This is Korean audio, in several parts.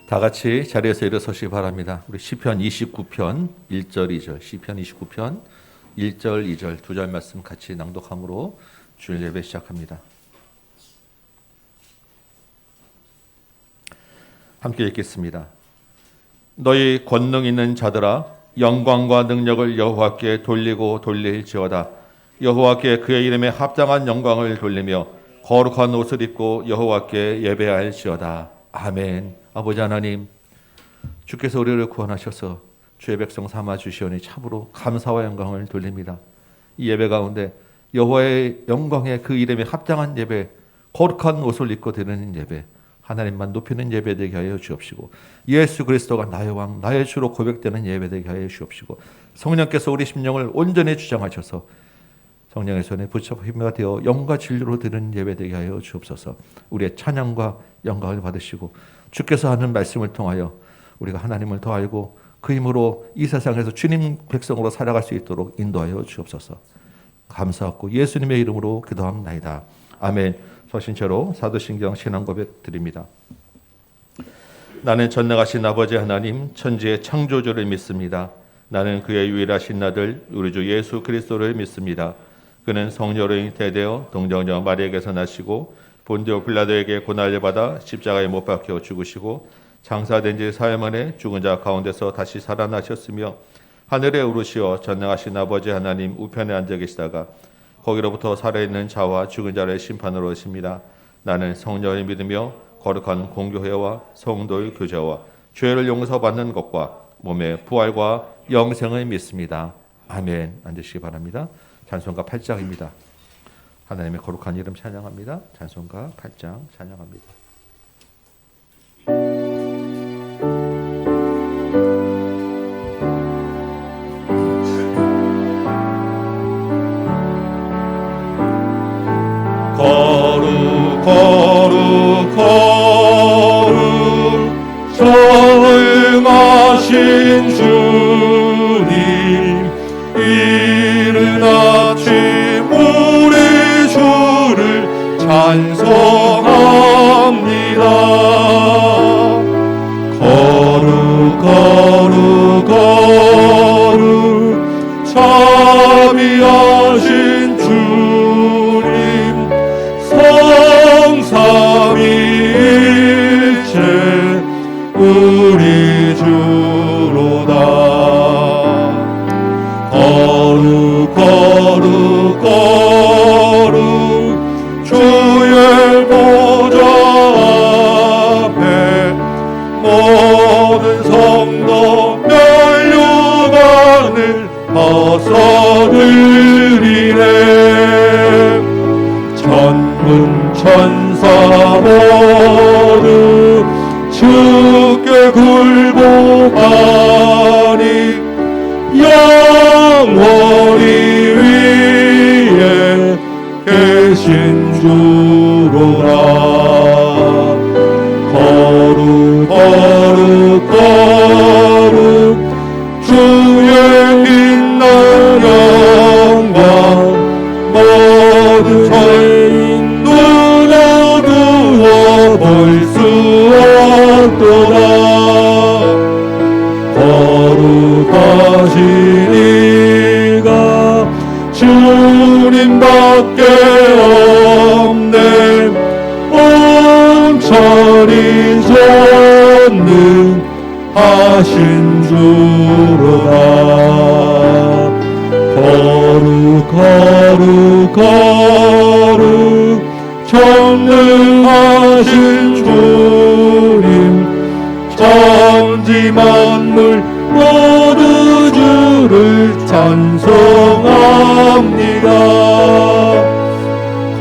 다 같이 자리에서 일어서시기 바랍니다. 우리 시편 29편 1절 2절, 시편 29편 1절 2절 두 절 말씀 같이 낭독함으로 주일 예배 시작합니다. 함께 읽겠습니다. 너희 권능 있는 자들아, 영광과 능력을 여호와께 돌리고 돌릴지어다. 여호와께 그의 이름에 합당한 영광을 돌리며 거룩한 옷을 입고 여호와께 예배할지어다. 아멘. 아버지 하나님, 주께서 우리를 구원하셔서 주의 백성 삼아 주시오니 참으로 감사와 영광을 돌립니다. 이 예배 가운데 여호와의 영광에 그 이름에 합당한 예배, 거룩한 옷을 입고 드리는 예배, 하나님만 높이는 예배 되게 하여 주옵시고, 예수 그리스도가 나의 왕, 나의 주로 고백되는 예배 되게 하여 주옵시고, 성령께서 우리 심령을 온전히 주장하셔서 성령의 손에 붙잡혀 힘이 되어 영과 진리로 드리는 예배 되게 하여 주옵소서. 우리의 찬양과 영광을 받으시고 주께서 하는 말씀을 통하여 우리가 하나님을 더 알고 그 힘으로 이 세상에서 주님 백성으로 살아갈 수 있도록 인도하여 주옵소서. 감사하고 예수님의 이름으로 기도합나이다. 아멘. 서신체로 사도신경 신앙고백 드립니다. 나는 전능하신 아버지 하나님 천지의 창조주를 믿습니다. 나는 그의 유일하신 아들 우리 주 예수 그리스도를 믿습니다. 그는 성령으로 잉태되어 동정녀 마리아에게서 나시고 본디오 빌라도에게 고난을 받아 십자가에 못 박혀 죽으시고 장사된 지 사흘 만에 죽은 자 가운데서 다시 살아나셨으며 하늘에 오르시어 전능하신 아버지 하나님 우편에 앉아 계시다가 거기로부터 살아있는 자와 죽은 자를 심판으로 오십니다. 나는 성령을 믿으며 거룩한 공교회와 성도의 교제와 죄를 용서받는 것과 몸의 부활과 영생을 믿습니다. 아멘. 앉으시기 바랍니다. 찬송가 8장입니다. 하나님의 거룩한 이름 찬양합니다. 찬송가 8장 찬양합니다. 거룩 거룩 거룩 전능하신 주님, 이른 아침 우리 주를 찬송합니다. 거룩 거룩 거룩 자비하신 주님, 성삼위일체 우리 주로다. 거룩 거룩 거룩 주의 보좌 앞에 모든 성도 면류관을 벗어들이네. 천군 천사 모두 주께 굴복하니 영원히 위에 계신 주로라. 거룩 거룩 거룩 주의 빛난 영광, 모든 죄인 눈어두어 볼 수 없도다. 거룩하신 이가 주님밖에 없네. 온천이 전능하신 주로다. 거룩 거룩 거룩 전능하신 주님, 천지 만물 모두 주를 찬송합니다.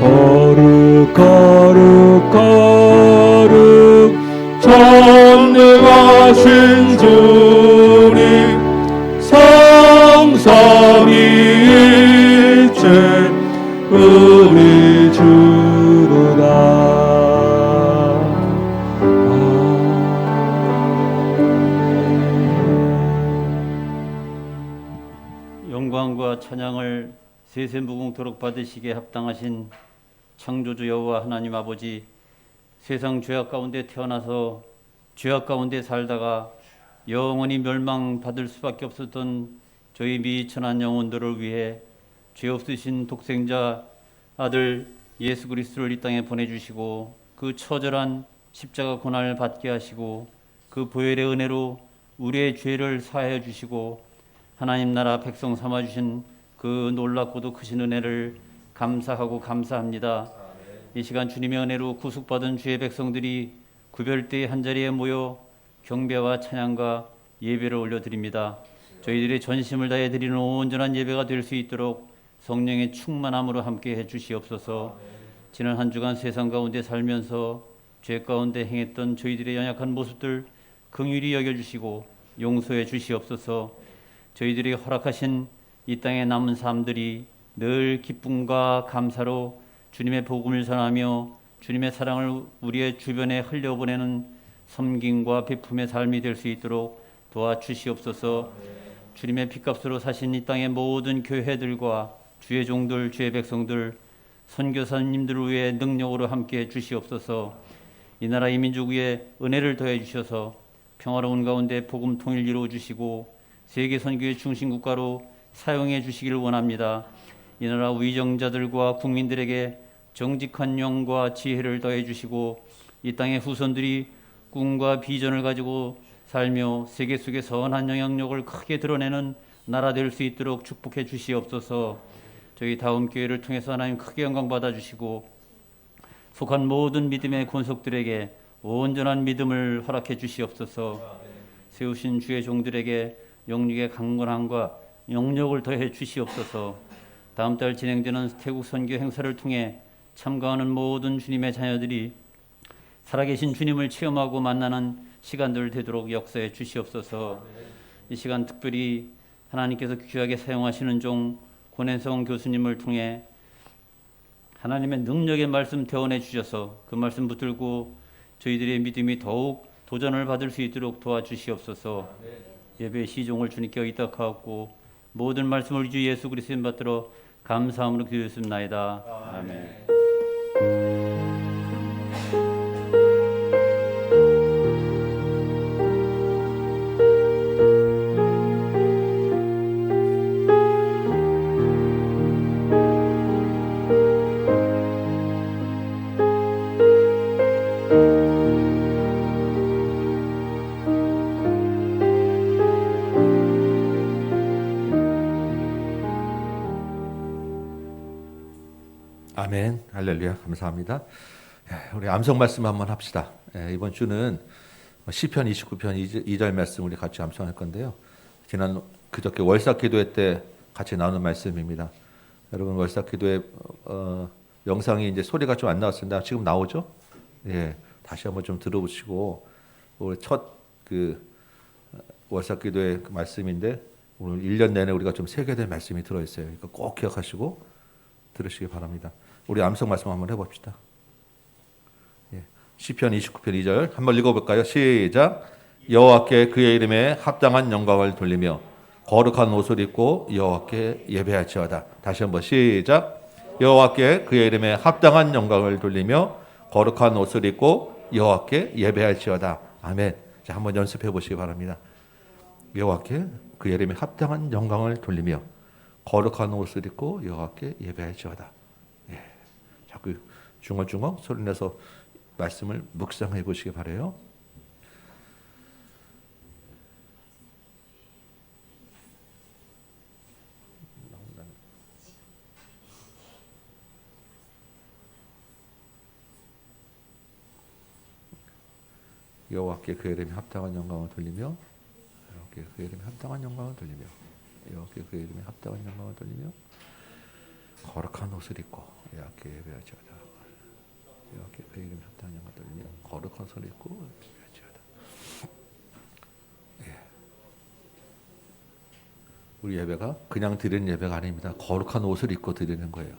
거룩 거룩 거룩 전능하신 주님, 성삼위일체 우리 주로다. 영광과 찬양을 세세무궁토록 받으시기에 합당하신 창조주 여호와 하나님 아버지, 세상 죄악 가운데 태어나서 죄악 가운데 살다가 영원히 멸망받을 수밖에 없었던 저희 미천한 영혼들을 위해 죄 없으신 독생자 아들 예수 그리스도를 이 땅에 보내주시고 그 처절한 십자가 고난을 받게 하시고 그 보혈의 은혜로 우리의 죄를 사하여 주시고 하나님 나라 백성 삼아 주신 그 놀랍고도 크신 은혜를 감사하고 감사합니다. 이 시간 주님의 은혜로 구속받은 주의 백성들이 구별대의 한자리에 모여 경배와 찬양과 예배를 올려드립니다. 저희들의 전심을 다해 드리는 온전한 예배가 될 수 있도록 성령의 충만함으로 함께 해 주시옵소서. 지난 한 주간 세상 가운데 살면서 죄 가운데 행했던 저희들의 연약한 모습들 긍휼히 여겨주시고 용서해 주시옵소서. 저희들이 허락하신 이 땅에 남은 삶들이 늘 기쁨과 감사로 주님의 복음을 전하며 주님의 사랑을 우리의 주변에 흘려보내는 섬김과 베품의 삶이 될 수 있도록 도와주시옵소서. 주님의 피값으로 사신 이 땅의 모든 교회들과 주의 종들, 주의 백성들, 선교사님들을 위해 능력으로 함께해 주시옵소서. 이 나라 이 민족 위에 은혜를 더해 주셔서 평화로운 가운데 복음 통일 이루어 주시고 세계 선교의 중심 국가로 사용해 주시기를 원합니다. 이 나라 위정자들과 국민들에게 정직한 영과 지혜를 더해 주시고 이 땅의 후손들이 꿈과 비전을 가지고 살며 세계 속의 선한 영향력을 크게 드러내는 나라 될 수 있도록 축복해 주시옵소서. 저희 다음 교회를 통해서 하나님 크게 영광 받아 주시고 속한 모든 믿음의 권속들에게 온전한 믿음을 허락해 주시옵소서. 세우신 주의 종들에게 영육의 강건함과 영력을 더해 주시옵소서. 다음 달 진행되는 태국 선교 행사를 통해 참가하는 모든 주님의 자녀들이 살아계신 주님을 체험하고 만나는 시간들 되도록 역사해 주시옵소서. 이 시간 특별히 하나님께서 귀하게 사용하시는 종 권혜성 교수님을 통해 하나님의 능력의 말씀 대원해 주셔서 그 말씀 붙들고 저희들의 믿음이 더욱 도전을 받을 수 있도록 도와주시옵소서. 예배 시종을 주님께 의탁하옵고 모든 말씀을 주 예수 그리스도인 받들어 감사함으로 기도했습나이다. 아멘. 아멘. 할렐루야. 감사합니다. 우리 암송 말씀 한번 합시다. 이번 주는 시편 29편 2절 말씀 우리 같이 암송할 건데요. 지난 그저께 월삭 기도회 때 같이 나누는 말씀입니다. 여러분 월삭 기도회 영상이 이제 소리가 좀 안 나왔습니다. 지금 나오죠? 예. 다시 한번 좀 들어보시고 오늘 첫 그 월삭 기도회 그 말씀인데 오늘 1년 내내 우리가 좀 새겨될 말씀이 들어 있어요. 그러니까 꼭 기억하시고 들으시기 바랍니다. 우리 암송 말씀 한번 해봅시다. 예. 시편 29편 2절 한번 읽어볼까요? 시작. 여호와께 그의 이름에 합당한 영광을 돌리며 거룩한 옷을 입고 여호와께 예배할지어다. 다시 한번 시작. 여호와께 그의 이름에 합당한 영광을 돌리며 거룩한 옷을 입고 여호와께 예배할지어다. 아멘. 자, 한번 연습해 보시기 바랍니다. 여호와께 그의 이름에 합당한 영광을 돌리며 거룩한 옷을 입고 여호와께 예배할지어다. 예. 자꾸 중얼중얼 소리내서 말씀을 묵상해 보시기 바라요. 여호와께 그의 이름에 합당한 영광을 돌리며 여호와께 그의 이름에 합당한 영광을 돌리며 여호와께 그의 이름에 합당한 영광을 돌리며 거룩한 옷을 입고 여호와께 예배할지어다. 여호와께 그의 이름에 합당한 영광을 돌리며 거룩한 옷을 입고 예배할지어다. 예. 우리 예배가 그냥 드리는 예배가 아닙니다. 거룩한 옷을 입고 드리는 거예요.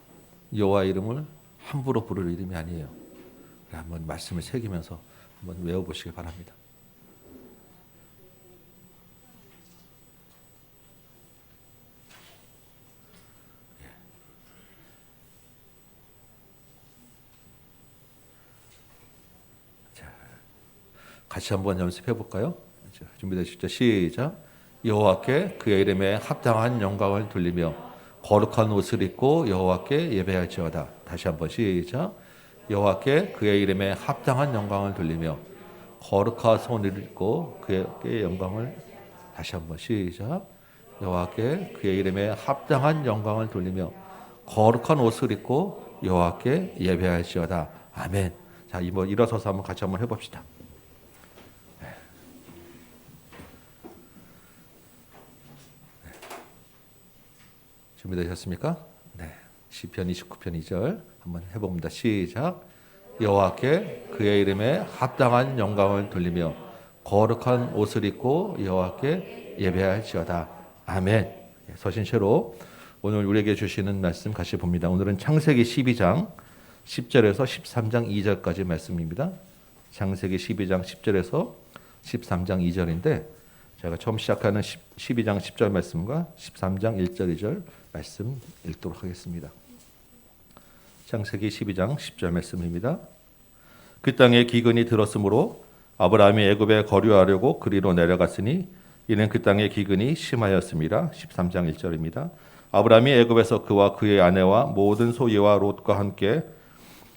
여호와 이름을 함부로 부를 이름이 아니에요. 한번 말씀을 새기면서 한번 외워보시기 바랍니다. 같이 한번 연습해 볼까요? 준비되시죠? 시작. 여호와께 그의 이름에 합당한 영광을 돌리며 거룩한 옷을 입고 여호와께 예배할지어다. 다시 한번 시작. 여호와께 그의 이름에 합당한 영광을 돌리며 거룩한 손을 입고 그의 영광을 다시 한번 시작. 여호와께 그의 이름에 합당한 영광을 돌리며 거룩한 옷을 입고 여호와께 예배할지어다. 아멘. 자, 이번 일어서서 한번 같이 한번 해봅시다. 준비되셨습니까? 네. 시편 29편 2절 한번 해봅니다. 시작. 여호와께 그의 이름에 합당한 영광을 돌리며 거룩한 옷을 입고 여호와께 예배할지어다. 아멘. 서신체로 오늘 우리에게 주시는 말씀 같이 봅니다. 오늘은 창세기 12장 10절에서 13장 2절까지 말씀입니다. 창세기 12장 10절에서 13장 2절인데 제가 처음 시작하는 12장 10절 말씀과 13장 1절 2절 말씀 읽도록 하겠습니다. 창세기 12장 10절 말씀입니다. 그 땅에 기근이 들었으므로 아브라함이 애굽에 거류하려고 그리로 내려갔으니 이는 그 땅에 기근이 심하였습니다. 13장 1절입니다. 아브라함이 애굽에서 그와 그의 아내와 모든 소유와 롯과 함께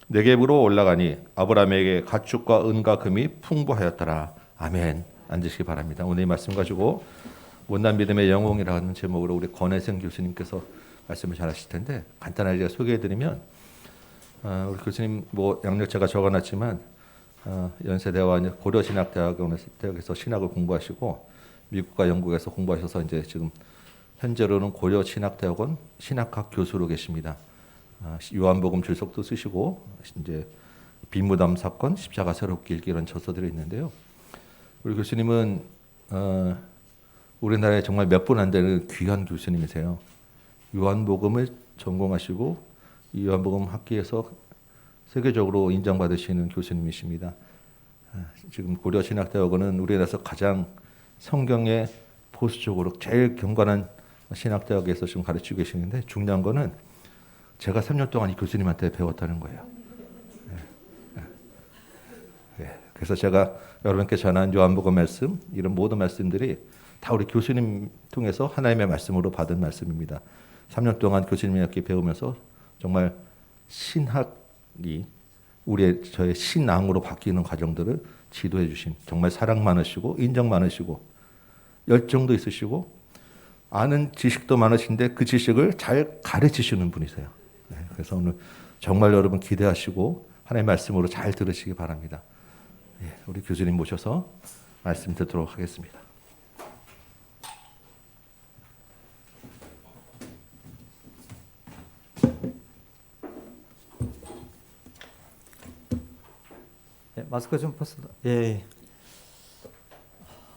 네겝으로 올라가니 아브라함에게 가축과 은과 금이 풍부하였더라. 아멘. 앉으시기 바랍니다. 오늘 이 말씀 가지고 못난 믿음의 영웅이라는 제목으로 우리 권혜생 교수님께서 말씀을 잘하실 텐데 간단하게 소개해드리면 우리 교수님 양력 제가 적어놨지만 연세대와 고려신학대학에서 신학을 공부하시고 미국과 영국에서 공부하셔서 이제 지금 현재로는 고려신학대학원 신학학 교수로 계십니다. 요한복음 줄석도 쓰시고 이제 비무담 사건, 십자가 새롭게 읽기 이런 저서들이 있는데요. 우리 교수님은 우리나라에 정말 몇 분 안 되는 귀한 교수님이세요. 요한복음을 전공하시고 이 요한복음 학계에서 세계적으로 인정받으시는 교수님이십니다. 지금 고려신학대학원은 우리나라에서 가장 성경에 보수적으로 제일 경건한 신학대학에서 지금 가르치고 계시는데 중요한 거는 제가 3년 동안 이 교수님한테 배웠다는 거예요. 그래서 제가 여러분께 전한 요한복음 말씀 이런 모든 말씀들이 다 우리 교수님 통해서 하나님의 말씀으로 받은 말씀입니다. 3년 동안 교수님께 배우면서 정말 신학이 저의 신앙으로 바뀌는 과정들을 지도해 주신 정말 사랑 많으시고 인정 많으시고 열정도 있으시고 아는 지식도 많으신데 그 지식을 잘 가르치시는 분이세요. 그래서 오늘 정말 여러분 기대하시고 하나님의 말씀으로 잘 들으시기 바랍니다. 우리 교수님 모셔서 말씀 듣도록 하겠습니다. 마스크 좀 벗어도. 예.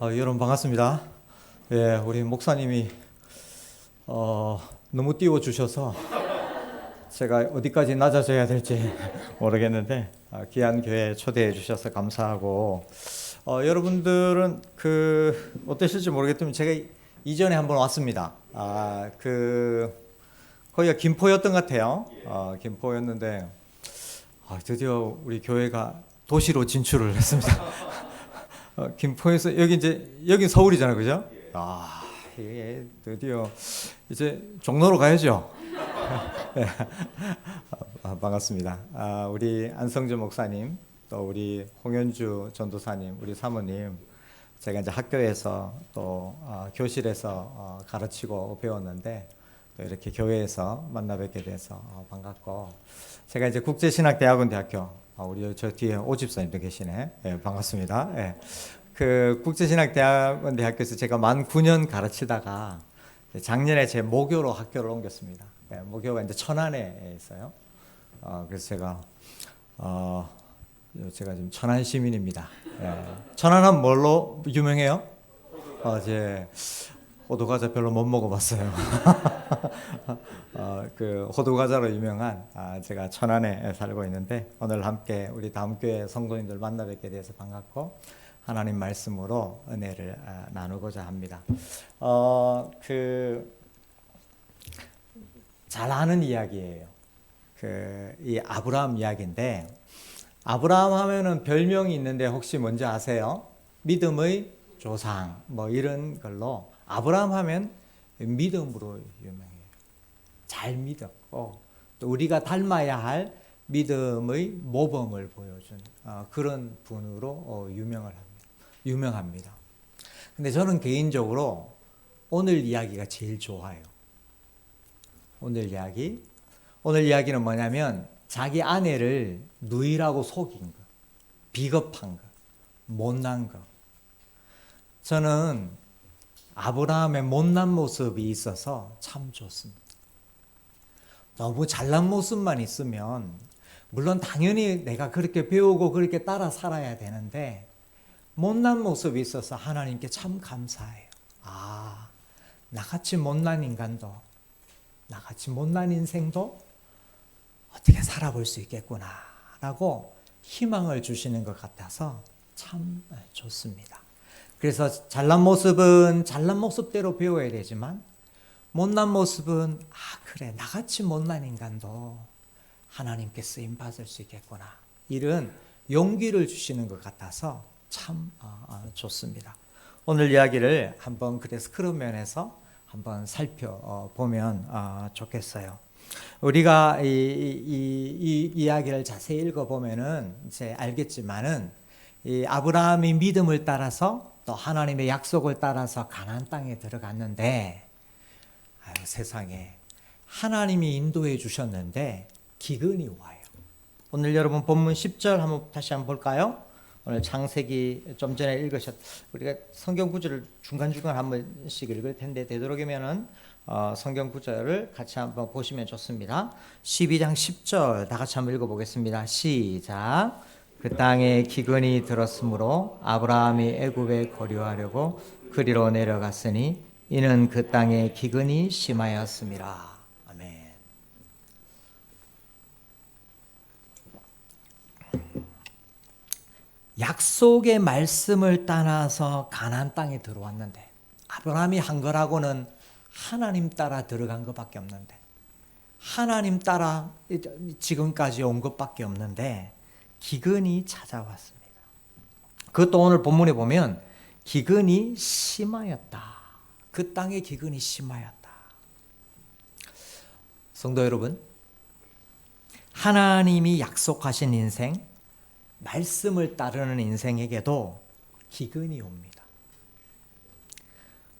여러분 반갑습니다. 예, 우리 목사님이 너무 띄워 주셔서 제가 어디까지 낮아져야 될지 모르겠는데 귀한 교회에 초대해 주셔서 감사하고 여러분들은 어떠실지 모르겠지만 제가 이전에 한번 왔습니다. 거기가 김포였던 것 같아요. 김포였는데 드디어 우리 교회가 도시로 진출을 했습니다. 김포에서 여기 서울이잖아요, 그죠? 이게 드디어 이제 종로로 가야죠. 네. 반갑습니다. 우리 안성준 목사님, 또 우리 홍현주 전도사님, 우리 사모님, 제가 이제 학교에서 또 교실에서 가르치고 배웠는데 또 이렇게 교회에서 만나 뵙게 돼서 반갑고, 제가 이제 국제신학대학원 대학교, 우리 저 뒤에 오집사님도 계시네. 네, 반갑습니다. 네. 그 국제신학대학원 대학교에서 제가 만 9년 가르치다가 작년에 제 모교로 학교를 옮겼습니다. 네, 모교가 이제 천안에 있어요. 그래서 제가 지금 천안 시민입니다. 네. 천안은 뭘로 유명해요? 제 호두과자 별로 못 먹어봤어요. 그 호두과자로 유명한 제가 천안에 살고 있는데 오늘 함께 우리 다음교회 성도님들 만나 뵙게 돼서 반갑고 하나님 말씀으로 은혜를 나누고자 합니다. 잘 아는 이야기예요. 이 아브라함 이야기인데 아브라함 하면은 별명이 있는데 혹시 뭔지 아세요? 믿음의 조상 뭐 이런 걸로 아브라함 하면 믿음으로 유명해요. 잘 믿었고 또 우리가 닮아야 할 믿음의 모범을 보여준 그런 분으로 유명합니다. 근데 저는 개인적으로 오늘 이야기가 제일 좋아요. 오늘 이야기는 뭐냐면 자기 아내를 누이라고 속인 거, 비겁한 거, 못난 거. 저는 아브라함의 못난 모습이 있어서 참 좋습니다. 너무 잘난 모습만 있으면 물론 당연히 내가 그렇게 배우고 그렇게 따라 살아야 되는데 못난 모습이 있어서 하나님께 참 감사해요. 아, 나같이 못난 인간도 나같이 못난 인생도 어떻게 살아볼 수 있겠구나 라고 희망을 주시는 것 같아서 참 좋습니다. 그래서 잘난 모습은 잘난 모습대로 배워야 되지만 못난 모습은 그래 나같이 못난 인간도 하나님께 쓰임 받을 수 있겠구나 이런 용기를 주시는 것 같아서 참 좋습니다. 오늘 이야기를 한번 그래서 그런 면에서 한번 살펴보면 좋겠어요. 우리가 이 이야기를 자세히 읽어보면은 이제 알겠지만은 이 아브라함이 믿음을 따라서 또 하나님의 약속을 따라서 가나안 땅에 들어갔는데 세상에 하나님이 인도해 주셨는데 기근이 와요. 오늘 여러분 본문 10절 한번 다시 한번 볼까요? 오늘 창세기 좀 전에 우리가 성경 구절을 중간중간 한 번씩 읽을 텐데 되도록이면은 성경 구절을 같이 한번 보시면 좋습니다. 12장 10절 다 같이 한번 읽어보겠습니다. 시작. 그 땅에 기근이 들었으므로 아브라함이 애굽에 거류하려고 그리로 내려갔으니 이는 그 땅에 기근이 심하였습니다. 아멘. 약속의 말씀을 따라서 가나안 땅에 들어왔는데 아브라함이 한 거라고는 하나님 따라 들어간 것밖에 없는데 하나님 따라 지금까지 온 것밖에 없는데 기근이 찾아왔습니다. 그것도 오늘 본문에 보면 기근이 심하였다. 그 땅의 기근이 심하였다. 성도 여러분, 하나님이 약속하신 인생, 말씀을 따르는 인생에게도 기근이 옵니다.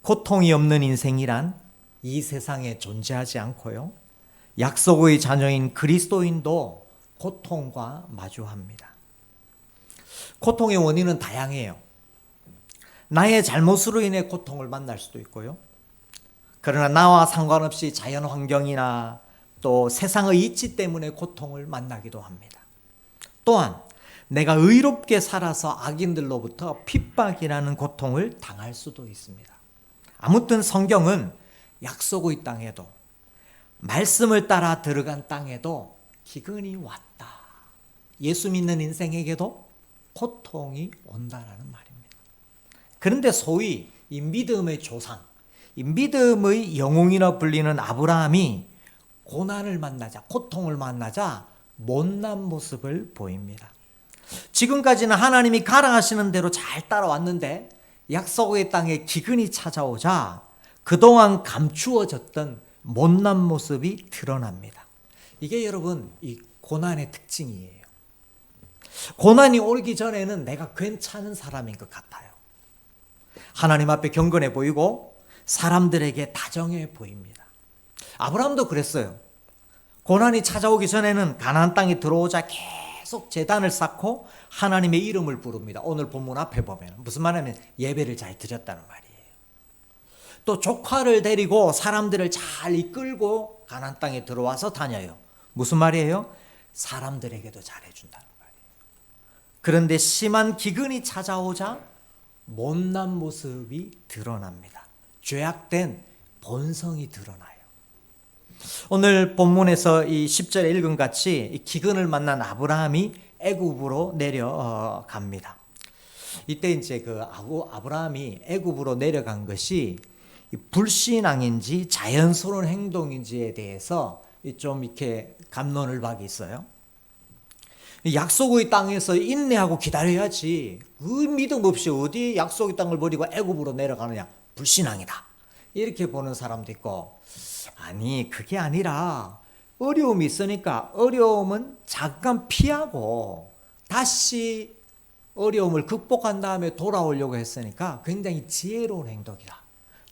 고통이 없는 인생이란 이 세상에 존재하지 않고요. 약속의 자녀인 그리스도인도 고통과 마주합니다. 고통의 원인은 다양해요. 나의 잘못으로 인해 고통을 만날 수도 있고요. 그러나 나와 상관없이 자연 환경이나 또 세상의 이치 때문에 고통을 만나기도 합니다. 또한 내가 의롭게 살아서 악인들로부터 핍박이라는 고통을 당할 수도 있습니다. 아무튼 성경은 약속의 땅에도 말씀을 따라 들어간 땅에도 기근이 왔다. 예수 믿는 인생에게도 고통이 온다라는 말입니다. 그런데 소위 이 믿음의 조상, 이 믿음의 영웅이라 불리는 아브라함이 고난을 만나자, 고통을 만나자 못난 모습을 보입니다. 지금까지는 하나님이 가라 하시는 대로 잘 따라왔는데 약속의 땅에 기근이 찾아오자 그동안 감추어졌던 못난 모습이 드러납니다. 이게 여러분 이 고난의 특징이에요. 고난이 오기 전에는 내가 괜찮은 사람인 것 같아요. 하나님 앞에 경건해 보이고 사람들에게 다정해 보입니다. 아브라함도 그랬어요. 고난이 찾아오기 전에는 가나안 땅에 들어오자 계속 제단을 쌓고 하나님의 이름을 부릅니다. 오늘 본문 앞에 보면 무슨 말이냐면 예배를 잘 드렸다는 말이에요. 또 조카를 데리고 사람들을 잘 이끌고 가나안 땅에 들어와서 다녀요. 무슨 말이에요? 사람들에게도 잘해준다는 말이에요. 그런데 심한 기근이 찾아오자 못난 모습이 드러납니다. 죄악된 본성이 드러나요. 오늘 본문에서 이 10절에 읽은 같이 이 기근을 만난 아브라함이 애굽으로 내려갑니다. 이때 이제 그 아브라함이 애굽으로 내려간 것이 불신앙인지 자연스러운 행동인지에 대해서 좀 이렇게 갑론을박이 있어요. 약속의 땅에서 인내하고 기다려야지. 그 믿음 없이 어디 약속의 땅을 버리고 애굽으로 내려가느냐? 불신앙이다. 이렇게 보는 사람도 있고, 아니 그게 아니라 어려움이 있으니까 어려움은 잠깐 피하고 다시 어려움을 극복한 다음에 돌아오려고 했으니까 굉장히 지혜로운 행동이다.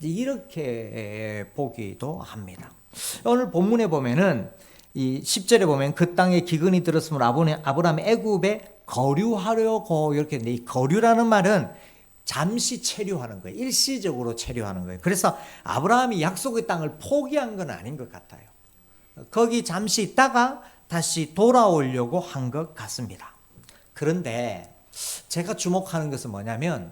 이렇게 보기도 합니다. 오늘 본문에 보면은 이 10절에 보면 그 땅에 기근이 들었으므로 아브라함이 애굽에 거류하려고 이렇게 했는데, 이 거류라는 말은 잠시 체류하는 거예요. 일시적으로 체류하는 거예요. 그래서 아브라함이 약속의 땅을 포기한 건 아닌 것 같아요. 거기 잠시 있다가 다시 돌아오려고 한 것 같습니다. 그런데 제가 주목하는 것은 뭐냐면,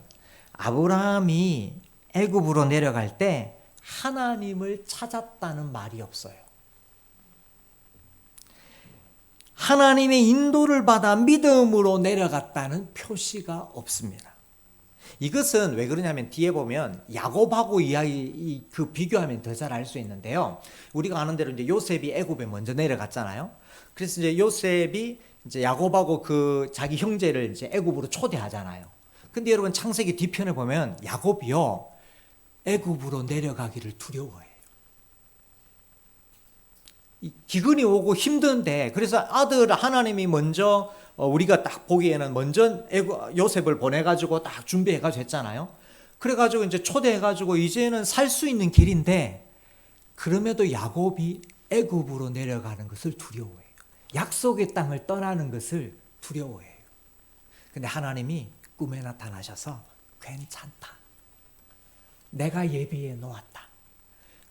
아브라함이 애굽으로 내려갈 때 하나님을 찾았다는 말이 없어요. 하나님의 인도를 받아 믿음으로 내려갔다는 표시가 없습니다. 이것은 왜 그러냐면 뒤에 보면 야곱하고 이야기 그 비교하면 더 잘 알 수 있는데요. 우리가 아는 대로 이제 요셉이 애굽에 먼저 내려갔잖아요. 그래서 이제 요셉이 이제 야곱하고 그 자기 형제를 이제 애굽으로 초대하잖아요. 근데 여러분 창세기 뒤편에 보면 야곱이요 애굽으로 내려가기를 두려워해요. 기근이 오고 힘든데, 그래서 아들 하나님이 먼저 우리가 딱 보기에는 먼저 요셉을 보내가지고 딱 준비해가지고 했잖아요. 그래가지고 이제 초대해가지고 이제는 살 수 있는 길인데, 그럼에도 야곱이 애굽으로 내려가는 것을 두려워해요. 약속의 땅을 떠나는 것을 두려워해요. 근데 하나님이 꿈에 나타나셔서 괜찮다. 내가 예비해 놓았다.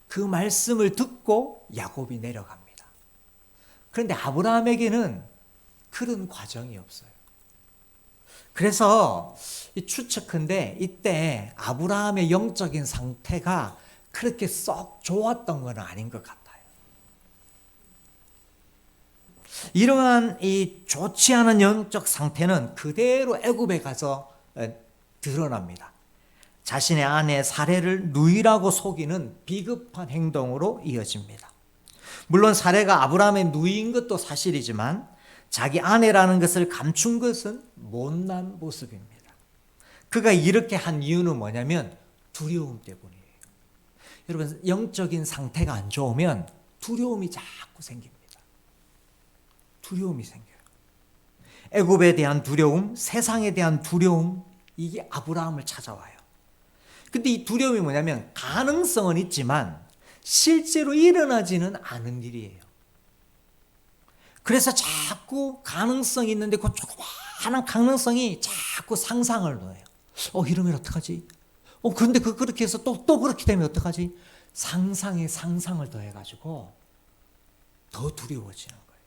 그 말씀을 듣고 야곱이 내려갑니다. 그런데 아브라함에게는 그런 과정이 없어요. 그래서 추측컨대 이때 아브라함의 영적인 상태가 그렇게 썩 좋았던 건 아닌 것 같아요. 이러한 이 좋지 않은 영적 상태는 그대로 애굽에 가서 드러납니다. 자신의 아내 사레를 누이라고 속이는 비겁한 행동으로 이어집니다. 물론 사레가 아브라함의 누이인 것도 사실이지만 자기 아내라는 것을 감춘 것은 못난 모습입니다. 그가 이렇게 한 이유는 뭐냐면 두려움 때문이에요. 여러분, 영적인 상태가 안 좋으면 두려움이 자꾸 생깁니다. 두려움이 생겨요. 애굽에 대한 두려움, 세상에 대한 두려움, 이게 아브라함을 찾아와요. 근데 이 두려움이 뭐냐면 가능성은 있지만 실제로 일어나지는 않은 일이에요. 그래서 자꾸 가능성이 있는데 그 조그마한 가능성이 자꾸 상상을 넣어요. 이러면 어떡하지? 그런데 그렇게 해서 또 그렇게 되면 어떡하지? 상상에 상상을 더해가지고 더 두려워지는 거예요.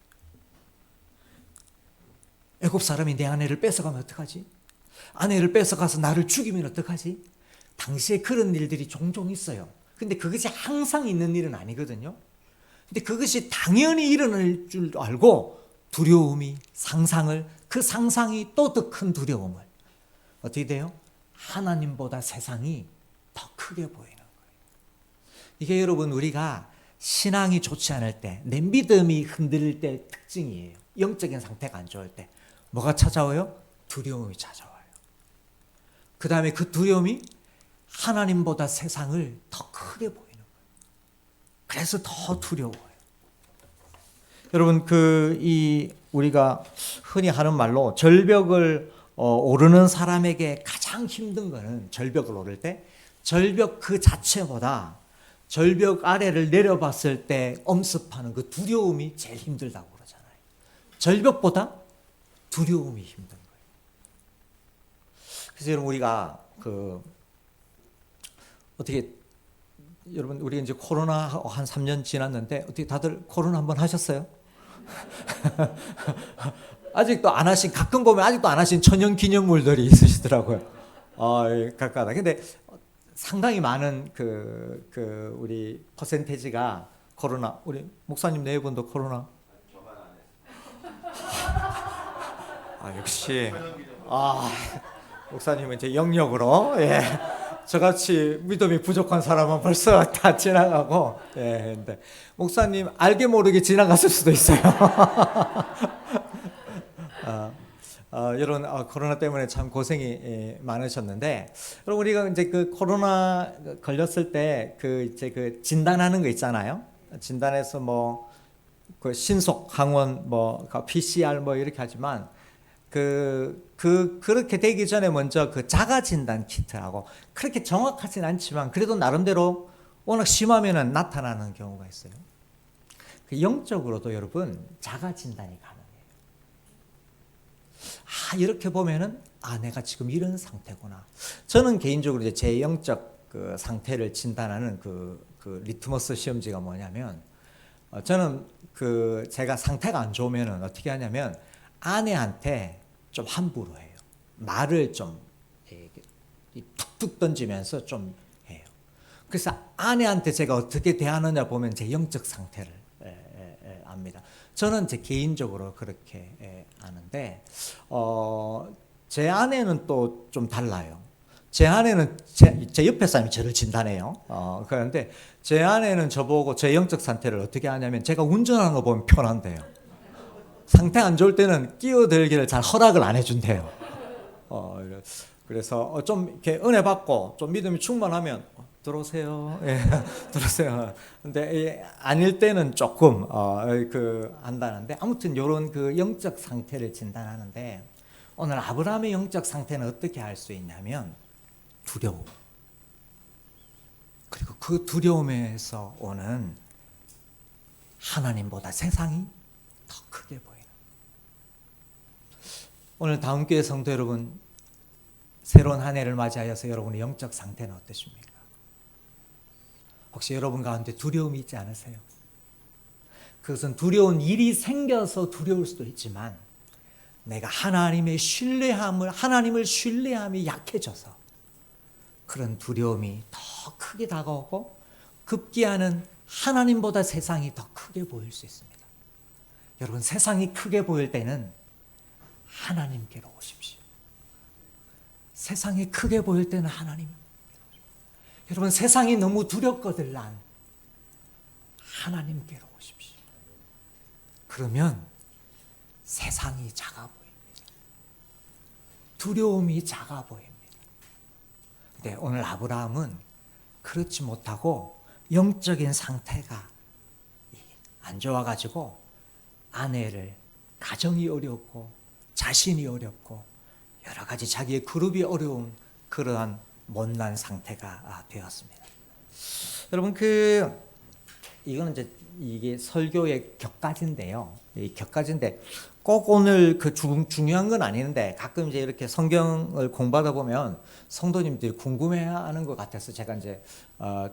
애굽 사람이 내 아내를 뺏어가면 어떡하지? 아내를 뺏어가서 나를 죽이면 어떡하지? 당시에 그런 일들이 종종 있어요. 근데 그것이 항상 있는 일은 아니거든요. 근데 그것이 당연히 일어날 줄 알고 두려움이 그 상상이 또 더 큰 두려움을 어떻게 돼요? 하나님보다 세상이 더 크게 보이는 거예요. 이게 여러분 우리가 신앙이 좋지 않을 때, 내 믿음이 흔들릴 때 특징이에요. 영적인 상태가 안 좋을 때 뭐가 찾아와요? 두려움이 찾아와요. 그 다음에 그 두려움이 하나님보다 세상을 더 크게 보이는 거예요. 그래서 더 두려워요. 여러분, 우리가 흔히 하는 말로 절벽을 오르는 사람에게 가장 힘든 거는 절벽을 오를 때 절벽 그 자체보다 절벽 아래를 내려봤을 때 엄습하는 그 두려움이 제일 힘들다고 그러잖아요. 절벽보다 두려움이 힘든 거예요. 그래서 여러분 우리가 여러분 우리 이제 코로나 한 3년 지났는데 어떻게 다들 코로나 한번 하셨어요? 아직도 안 하신, 가끔 보면 아직도 안 하신 천연 기념물들이 있으시더라고요. 가까다. 근데 상당히 많은 우리 퍼센테이지가 코로나. 우리 목사님 네 분도 코로나. 역시 목사님은 이제 영역으로 저같이 믿음이 부족한 사람은 벌써 다 지나가고, 근데 목사님 알게 모르게 지나갔을 수도 있어요. 여러분 코로나 때문에 참 고생이 많으셨는데, 여러분 우리가 이제 그 코로나 걸렸을 때 그 이제 그 진단하는 거 있잖아요. 진단해서 뭐 그 신속 항원 뭐 PCR 뭐 이렇게 하지만 그렇게 되기 전에 먼저 그 자가 진단 키트하고 그렇게 정확하진 않지만 그래도 나름대로 워낙 심하면은 나타나는 경우가 있어요. 그 영적으로도 여러분 자가 진단이 가능해요. 이렇게 보면은 내가 지금 이런 상태구나. 저는 개인적으로 이제 제 영적 그 상태를 진단하는 그 리트머스 시험지가 뭐냐면, 저는 그 제가 상태가 안 좋으면은 어떻게 하냐면 아내한테 좀 함부로 해요. 말을 좀 툭툭 던지면서 좀 해요. 그래서 아내한테 제가 어떻게 대하느냐 보면 제 영적 상태를 압니다. 저는 제 개인적으로 그렇게 아는데, 제 아내는 또 좀 달라요. 제 아내는 제 옆에 사람이 저를 진단해요. 그런데 제 아내는 저보고 제 영적 상태를 어떻게 하냐면 제가 운전하는 거 보면 편한데요. 상태 안 좋을 때는 끼어들기를 잘 허락을 안 해준대요. 그래서 좀 이렇게 은혜 받고 좀 믿음이 충만하면 들어오세요. 예, 들어오세요. 근데 아닐 때는 조금 한다는데, 아무튼 이런 그 영적 상태를 진단하는데, 오늘 아브라함의 영적 상태는 어떻게 알 수 있냐면 두려움. 그리고 그 두려움에서 오는 하나님보다 세상이 더 크게 보이는. 오늘 다음교회 성도 여러분, 새로운 한 해를 맞이하여서 여러분의 영적 상태는 어떠십니까? 혹시 여러분 가운데 두려움이 있지 않으세요? 그것은 두려운 일이 생겨서 두려울 수도 있지만, 내가 하나님을 신뢰함이 약해져서 그런 두려움이 더 크게 다가오고, 급기야는 하나님보다 세상이 더 크게 보일 수 있습니다. 여러분, 세상이 크게 보일 때는 하나님께로 오십시오. 세상이 크게 보일 때는 하나님. 여러분, 세상이 너무 두렵거든 난 하나님께로 오십시오. 그러면 세상이 작아 보입니다. 두려움이 작아 보입니다. 근데 오늘 아브라함은 그렇지 못하고 영적인 상태가 안 좋아가지고 아내를, 가정이 어렵고 자신이 어렵고 여러 가지 자기의 그룹이 어려운 그러한 못난 상태가 되었습니다. 여러분, 이거는 이게 설교의 격가지인데요. 이 격가지인데 꼭 오늘 중요한 건 아닌데, 가끔 이제 이렇게 성경을 공부하다 보면 성도님들이 궁금해하는 것 같아서 제가 이제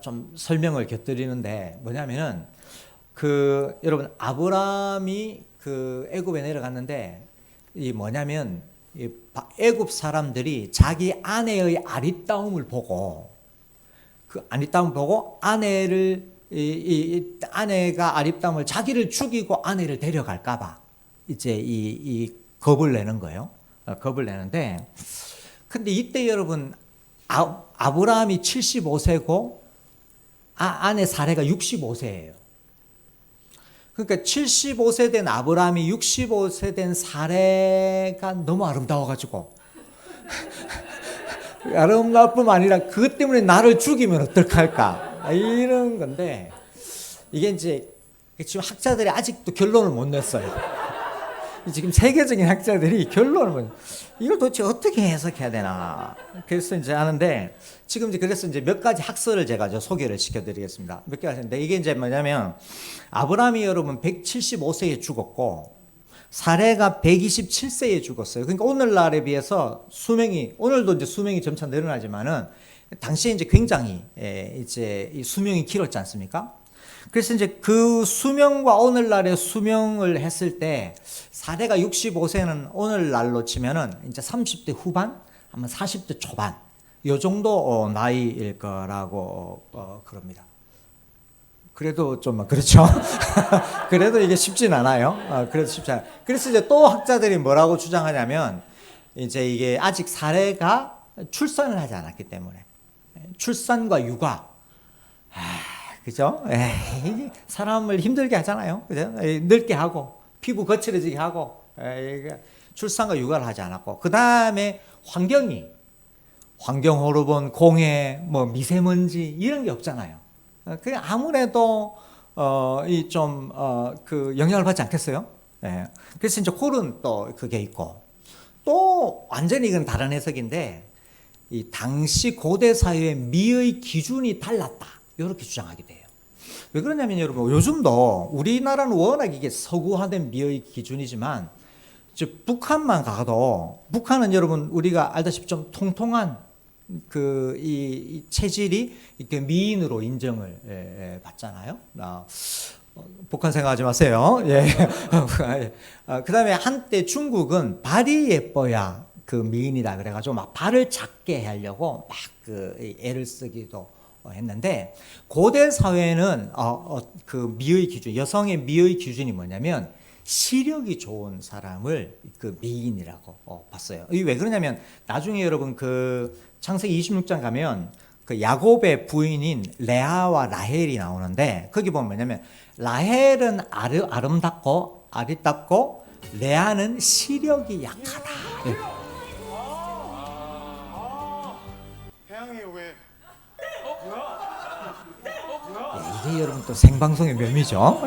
좀 설명을 곁들이는데, 뭐냐면은 여러분, 아브라함이 애굽에 내려갔는데, 이 뭐냐면 애굽 사람들이 자기 아내의 아리따움을 보고, 그 아리따움을 보고 아내가 아리따움을, 자기를 죽이고 아내를 데려갈까봐 이제 이 겁을 내는 거예요. 겁을 내는데, 근데 이때 여러분, 아브라함이 75세고 아내 사례가 65세예요. 그러니까 75세 된 아브라함이 65세 된 사례가 너무 아름다워가지고 아름다울 뿐만 아니라 그것 때문에 나를 죽이면 어떡할까, 이런 건데, 이게 이제 지금 학자들이 아직도 결론을 못 냈어요. 지금 세계적인 학자들이 결론을 못, 이걸 도대체 어떻게 해석해야 되나, 그래서 이제 하는데, 지금 이제 그래서 이제 몇 가지 학설을 제가 소개를 시켜드리겠습니다. 몇 개가 있는데, 이게 이제 뭐냐면 아브라함이 여러분 175세에 죽었고 사레가 127세에 죽었어요. 그러니까 오늘날에 비해서 오늘도 이제 수명이 점차 늘어나지만은 당시에 이제 굉장히 이제 이 수명이 길었지 않습니까? 그래서 이제 그 수명과 오늘날의 수명을 했을 때 사레가 65세는 오늘날로 치면은 이제 30대 후반, 아마 40대 초반, 요 정도 나이일 거라고 그럽니다. 그래도 좀 그렇죠. 그래도 이게 쉽진 않아요. 그래도 쉽지 않아요. 그래서 이제 또 학자들이 뭐라고 주장하냐면, 이제 이게 아직 사례가 출산을 하지 않았기 때문에, 출산과 육아, 그죠? 사람을 힘들게 하잖아요. 그죠? 늙게 하고 피부 거칠어지게 하고, 출산과 육아를 하지 않았고, 그 다음에 환경 호르몬, 공해, 뭐 미세먼지 이런 게 없잖아요. 그냥 아무래도 그 영향을 받지 않겠어요? 예. 그래서 이제 그런 또 그게 있고, 또 완전히 이건 다른 해석인데, 이 당시 고대 사회의 미의 기준이 달랐다, 이렇게 주장하게 돼요. 왜 그러냐면 여러분, 요즘도 우리나라는 워낙 이게 서구화된 미의 기준이지만, 즉 북한만 가도, 북한은 여러분 우리가 알다시피 좀 통통한 이 체질이 이렇게 미인으로 인정을 받잖아요. 북한 생각하지 마세요. 예. 그 다음에 한때 중국은 발이 예뻐야 그 미인이다 그래가지고 막 발을 작게 하려고 막 그 애를 쓰기도 했는데, 고대 사회는 그 미의 기준, 여성의 미의 기준이 뭐냐면 시력이 좋은 사람을 그 미인이라고 봤어요. 이게 왜 그러냐면 나중에 여러분 그 창세기 26장 가면 그 야곱의 부인인 레아와 라헬이 나오는데, 거기 보면 뭐냐면 라헬은 아름답고 레아는 시력이 약하다. 이게 여러분 또 생방송의 묘미죠.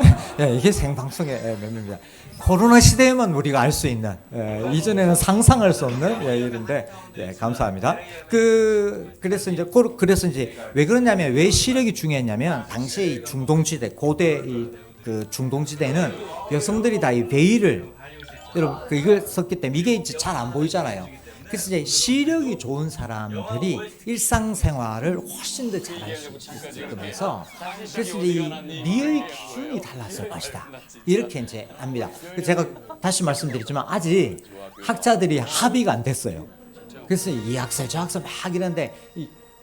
이게 생방송의 묘미입니다. 코로나 시대에만 우리가 알 수 있는, 이전에는 상상할 수 없는 일인데, 감사합니다. 그래서 이제 왜 그러냐면, 왜 시력이 중요했냐면, 당시 이 중동지대, 고대 그 중동지대는 여성들이 다 이 베일을, 여러분 이걸 썼기 때문에 이게 이제 잘 안 보이잖아요. 그래서 이제 시력이 좋은 사람들이 일상생활을 훨씬 더 잘할 수 있으면서, 그래서 이제 이 미의 기준이 달랐을 것이다, 이렇게 이제 합니다. 제가 다시 말씀드리지만 아직 학자들이 합의가 안 됐어요. 그래서 이 학설 저 학설 막 이런데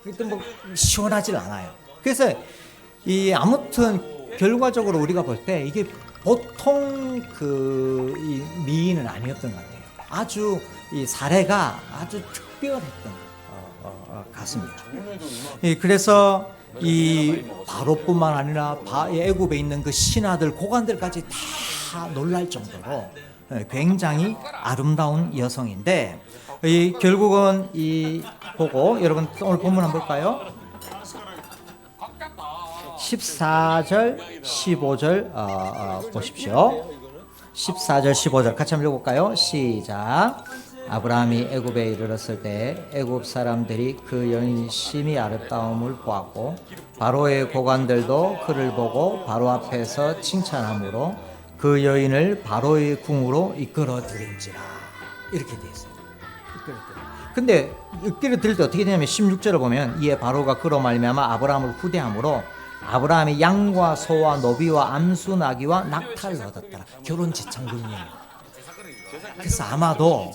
그때 뭐 시원하질 않아요. 그래서 아무튼 결과적으로 우리가 볼 때 이게 보통 이 미인은 아니었던 것 같아요. 아주 이 사례가 아주 특별했던 것 같습니다. 그래서 이 바로뿐만 아니라 애굽에 있는 그 신하들, 고관들까지 다 놀랄 정도로 굉장히 아름다운 여성인데, 결국은 보고 여러분 오늘 본문 한번 볼까요? 14절, 15절 보십시오. 14절, 15절 같이 한번 읽어볼까요? 시작. 아브라함이 애굽에 이르렀을 때 애굽 사람들이 그 여인이 심히 아름다움을 보았고, 바로의 고관들도 그를 보고 바로 앞에서 칭찬하므로 그 여인을 바로의 궁으로 이끌어 들인지라. 이렇게 되어 있어요. 근데 이끌어 들일 때 어떻게 되냐면 16절을 보면, 이에 바로가 그로 말미암아 아브라함을 후대함으로 아브라함이 양과 소와 노비와 암수 나귀와 낙타를 얻었더라. 결혼 지창금이에요. 그래서 아마도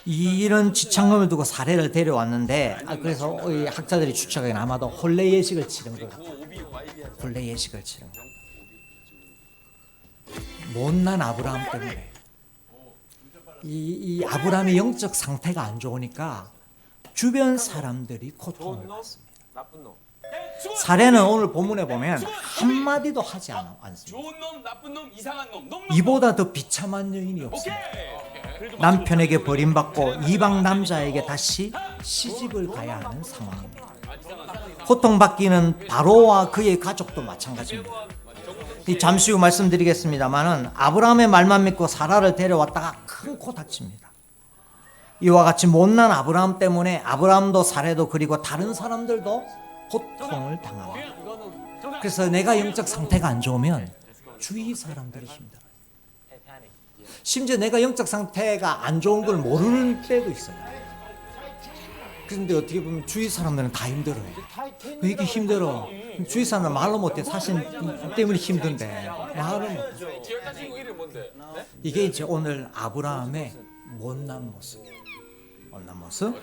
이런 지창금을 두고 사례를 데려왔는데, 그래서 이 학자들이 추측하기는 아마도 혼례 예식을 치른 것 같아요. 혼례 예식을 치른 것. 못난 아브라함 때문에 이 아브라함의 영적 상태가 안 좋으니까 주변 사람들이 고통을 받습니다. 사례는 오늘 본문에 보면 한마디도 하지 않습니다. 좋은 놈, 나쁜 놈, 이상한 놈, 이보다 더 비참한 여인이 없습니다. 남편에게 버림받고 이방 남자에게 다시 시집을 가야 하는 상황입니다. 고통받기는 바로와 그의 가족도 마찬가지입니다. 잠시 후 말씀드리겠습니다만은 아브라함의 말만 믿고 사라를 데려왔다가 큰 코 다칩니다. 이와 같이 못난 아브라함 때문에 아브라함도 사례도 그리고 다른 사람들도 고통을 당합니다. 그래서 내가 영적 상태가 안 좋으면 주위 사람들이 힘들어요. 심지어 내가 영적 상태가 안 좋은 걸 모르는 때도 있어요. 그런데 어떻게 보면 주위 사람들은 다 힘들어요. 왜 이렇게 힘들어? 주위 사람은 말로 못해. 사실 때문에 힘든데 말로 못해. 이게 이제 오늘 아브라함의 못난 모습이에요. 못난 모습.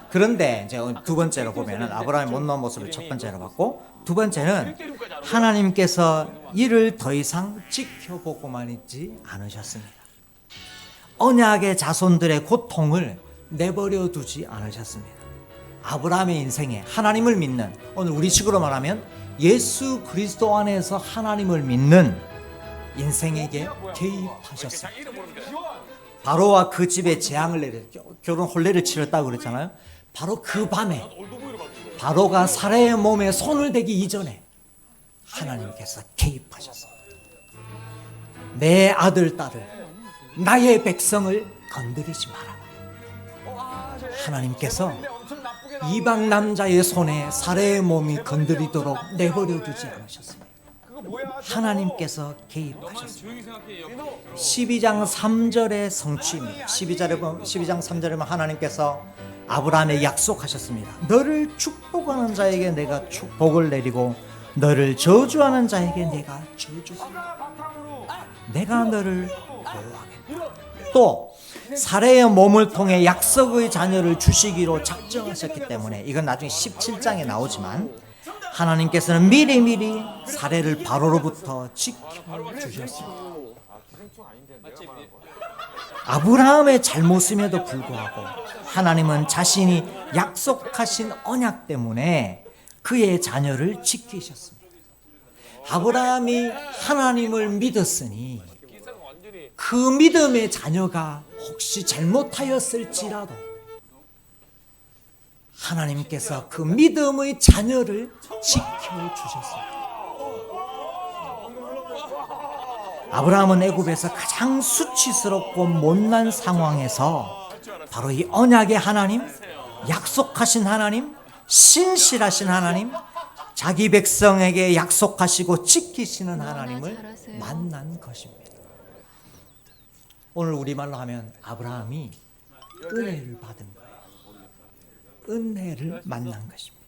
그런데 이제 두 번째로 보면은 아브라함의 못난 모습을 첫 번째로 봤고, 두 번째는 하나님께서 이를 더 이상 지켜보고만 있지 않으셨습니다. 언약의 자손들의 고통을 내버려 두지 않으셨습니다. 아브라함의 인생에 하나님을 믿는, 오늘 우리식으로 말하면 예수 그리스도 안에서 하나님을 믿는 인생에게 개입하셨습니다. 바로와 그 집에 재앙을 내려 결혼 혼례를 치렀다고 그랬잖아요. 바로 그 밤에 바로가 사라의 몸에 손을 대기 이전에 하나님께서 개입하셨습니다. 내 아들 딸을 나의 백성을 건드리지 마라. 하나님께서 이방 남자의 손에 사라의 몸이 건드리도록 내버려 두지 않으셨습니다. 하나님께서 개입하셨습니다. 12장 3절의 성취입니다. 12장 3절에 하나님께서 아브라함에게 약속하셨습니다. 너를 축복하는 자에게 내가 축복을 내리고 너를 저주하는 자에게 내가 저주하겠다. 내가 너를 보호하겠다. 또 사례의 몸을 통해 약속의 자녀를 주시기로 작정하셨기 때문에 이건 나중에 17장에 나오지만 하나님께서는 미리미리 사례를 바로로부터 지켜주셨습니다. 아브라함의 잘못임에도 불구하고 하나님은 자신이 약속하신 언약 때문에 그의 자녀를 지키셨습니다. 아브라함이 하나님을 믿었으니 그 믿음의 자녀가 혹시 잘못하였을지라도 하나님께서 그 믿음의 자녀를 지켜주셨습니다. 아브라함은 애굽에서 가장 수치스럽고 못난 상황에서 바로 이 언약의 하나님, 약속하신 하나님, 신실하신 하나님, 자기 백성에게 약속하시고 지키시는 하나님을 만난 것입니다. 오늘 우리말로 하면 아브라함이 은혜를 받은 거예요. 은혜를 만난 것입니다.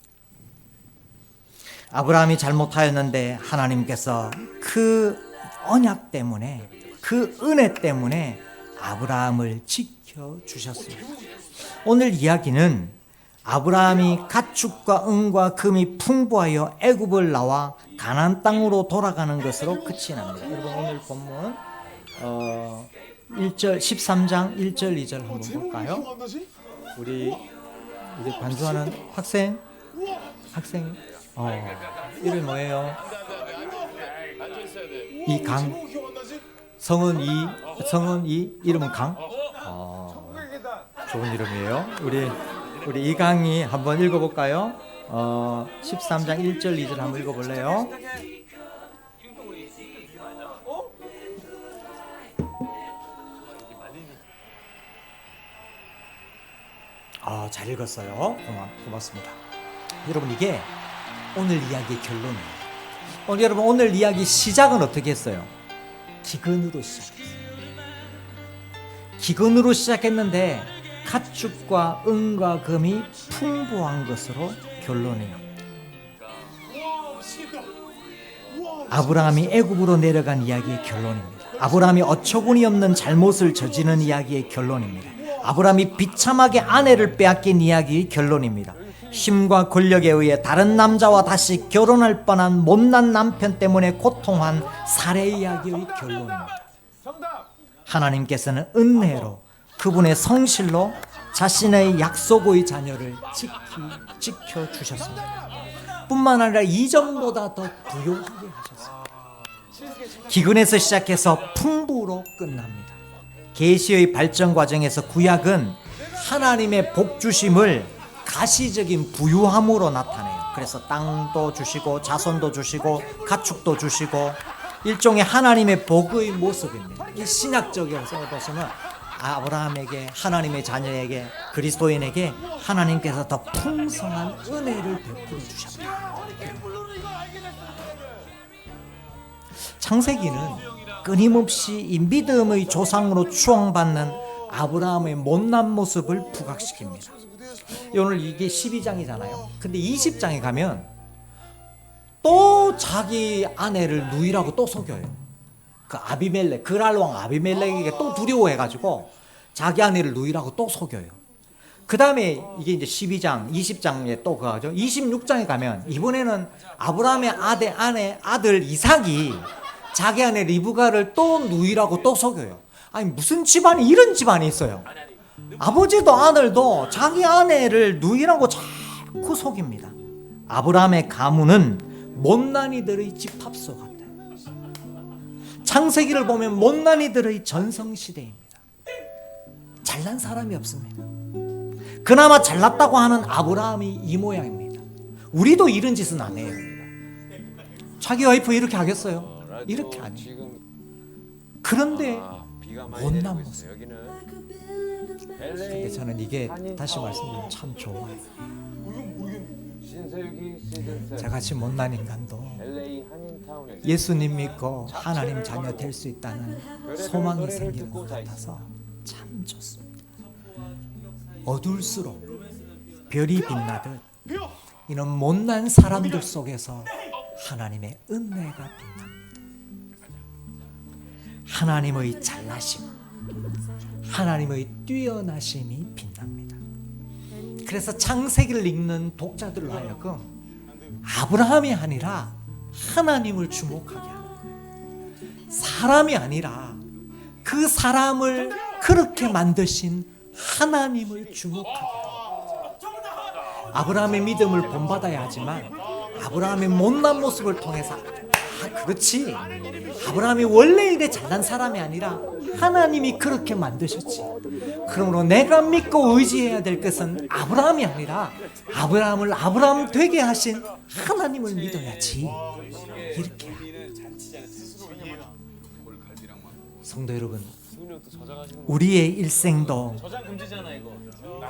아브라함이 잘못하였는데 하나님께서 그 언약 때문에 그 은혜 때문에 아브라함을 지켜주셨습니다. 오늘 이야기는 아브라함이 가축과 은과 금이 풍부하여 애굽을 나와 가나안 땅으로 돌아가는 것으로 끝이 납니다. 여러분 오늘 본문 1절 13장 1절 2절 한번 볼까요? 우리 관주하는 학생 이름이 뭐예요? 이강 성은 이름은 강? 좋은 이름이에요. 우리 이강이 한번 읽어볼까요? 13장 1절 2절 한번 읽어볼래요? 잘 읽었어요. 고맙습니다. 여러분 이게 오늘 이야기의 결론이에요. 여러분 오늘 이야기 시작은 어떻게 했어요? 기근으로 시작했어요. 기근으로 시작했는데 가축과 은과 금이 풍부한 것으로 결론이에요. 아브라함이 애굽으로 내려간 이야기의 결론입니다. 아브라함이 어처구니 없는 잘못을 저지른 이야기의 결론입니다. 아브라함이 비참하게 아내를 빼앗긴 이야기의 결론입니다. 힘과 권력에 의해 다른 남자와 다시 결혼할 뻔한 못난 남편 때문에 고통한 살해 이야기의 결론입니다. 하나님께서는 은혜로 그분의 성실로 자신의 약속의 자녀를 지켜주셨습니다. 뿐만 아니라 이전보다 더 부요하게 하셨습니다. 기근에서 시작해서 풍부로 끝납니다. 계시의 발전 과정에서 구약은 하나님의 복주심을 가시적인 부유함으로 나타내요. 그래서 땅도 주시고 자손도 주시고 가축도 주시고 일종의 하나님의 복의 모습입니다. 이 신학적으로 보시면 아브라함에게 하나님의 자녀에게 그리스도인에게 하나님께서 더 풍성한 은혜를 베풀어 주셨다. 창세기는 끊임없이 이 믿음의 조상으로 추앙받는 아브라함의 못난 모습을 부각시킵니다. 오늘 이게 12장이잖아요. 근데 20장에 가면 또 자기 아내를 누이라고 또 속여요. 그 아비멜렉, 그랄 왕 아비멜렉에게 또 두려워해가지고 자기 아내를 누이라고 또 속여요. 그 다음에 이게 이제 12장, 20장에 또 그거죠. 26장에 가면 이번에는 아브라함의 아들 이삭이 자기 아내 리브가를 또 누이라고 또 속여요. 아니 무슨 집안이 이런 집안이 있어요. 아버지도 아들도 자기 아내를 누이라고 자꾸 속입니다. 아브라함의 가문은 못난이들의 집합소 같아요. 창세기를 보면 못난이들의 전성시대입니다. 잘난 사람이 없습니다. 그나마 잘났다고 하는 아브라함이 이 모양입니다. 우리도 이런 짓은 안 해요. 자기 와이프 이렇게 하겠어요? 이렇게 안 해요. 그런데 못난 모습. 근데 저는 이게 다시 말씀드리면 참 좋아요. 저같이 못난 인간도 예수님 믿고 하나님 자녀 될 수 있다는 소망이 생기는 것 같아서 참 좋습니다. 어두울수록 별이 빛나듯 이런 못난 사람들 속에서 하나님의 은혜가 빛납니다. 하나님의 잘나심, 하나님의 뛰어나심이 빛납니다. 그래서 창세기를 읽는 독자들로 하여금 아브라함이 아니라 하나님을 주목하게 하는 거예요. 사람이 아니라 그 사람을 그렇게 만드신 하나님을 주목하게 하는 거예요. 아브라함의 믿음을 본받아야 하지만 아브라함의 못난 모습을 통해서 그렇지, 아브라함이 원래 이래 잘난 사람이 아니라 하나님이 그렇게 만드셨지. 그러므로 내가 믿고 의지해야 될 것은 아브라함이 아니라 아브라함을 아브라함 되게 하신 하나님을 믿어야지. 이렇게. 성도 여러분, 우리의 일생도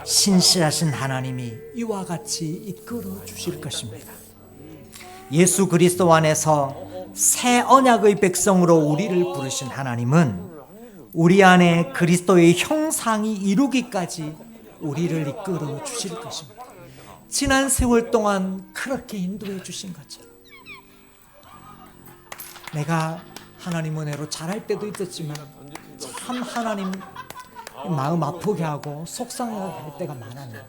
신실하신 하나님이 이와 같이 이끌어 주실 것입니다. 예수 그리스도 안에서 새 언약의 백성으로 우리를 부르신 하나님은 우리 안에 그리스도의 형상이 이루기까지 우리를 이끌어 주실 것입니다. 지난 세월 동안 그렇게 인도해 주신 것처럼 내가 하나님 은혜로 잘할 때도 있었지만 참 하나님 마음 아프게 하고 속상하게 할 때가 많았는데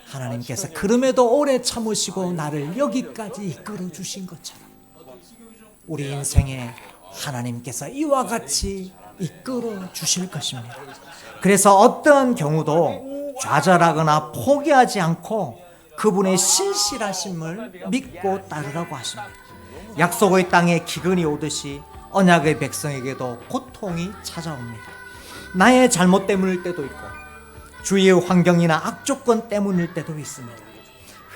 하나님께서 그럼에도 오래 참으시고 나를 여기까지 이끌어 주신 것처럼 우리 인생에 하나님께서 이와 같이 이끌어 주실 것입니다. 그래서 어떠한 경우도 좌절하거나 포기하지 않고 그분의 신실하심을 믿고 따르라고 하십니다. 약속의 땅에 기근이 오듯이 언약의 백성에게도 고통이 찾아옵니다. 나의 잘못 때문일 때도 있고 주위의 환경이나 악조건 때문일 때도 있습니다.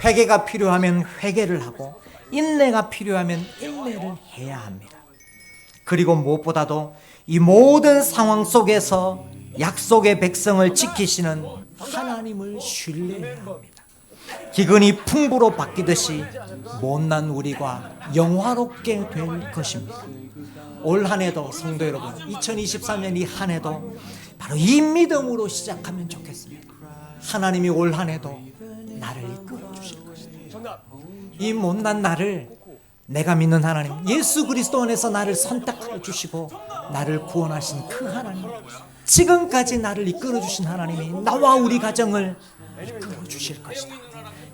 회개가 필요하면 회개를 하고 인내가 필요하면 인내를 해야 합니다. 그리고 무엇보다도 이 모든 상황 속에서 약속의 백성을 지키시는 하나님을 신뢰해야 합니다. 기근이 풍부로 바뀌듯이 못난 우리가 영화롭게 될 것입니다. 올 한 해도 성도 여러분, 2023년 이 한 해도 바로 이 믿음으로 시작하면 좋겠습니다. 하나님이 올 한 해도 나를 이끌어 주실 것이다. 이 못난 나를 내가 믿는 하나님, 예수 그리스도 안에서 나를 선택하여 주시고 나를 구원하신 그 하나님, 지금까지 나를 이끌어 주신 하나님이 나와 우리 가정을 이끌어 주실 것이다.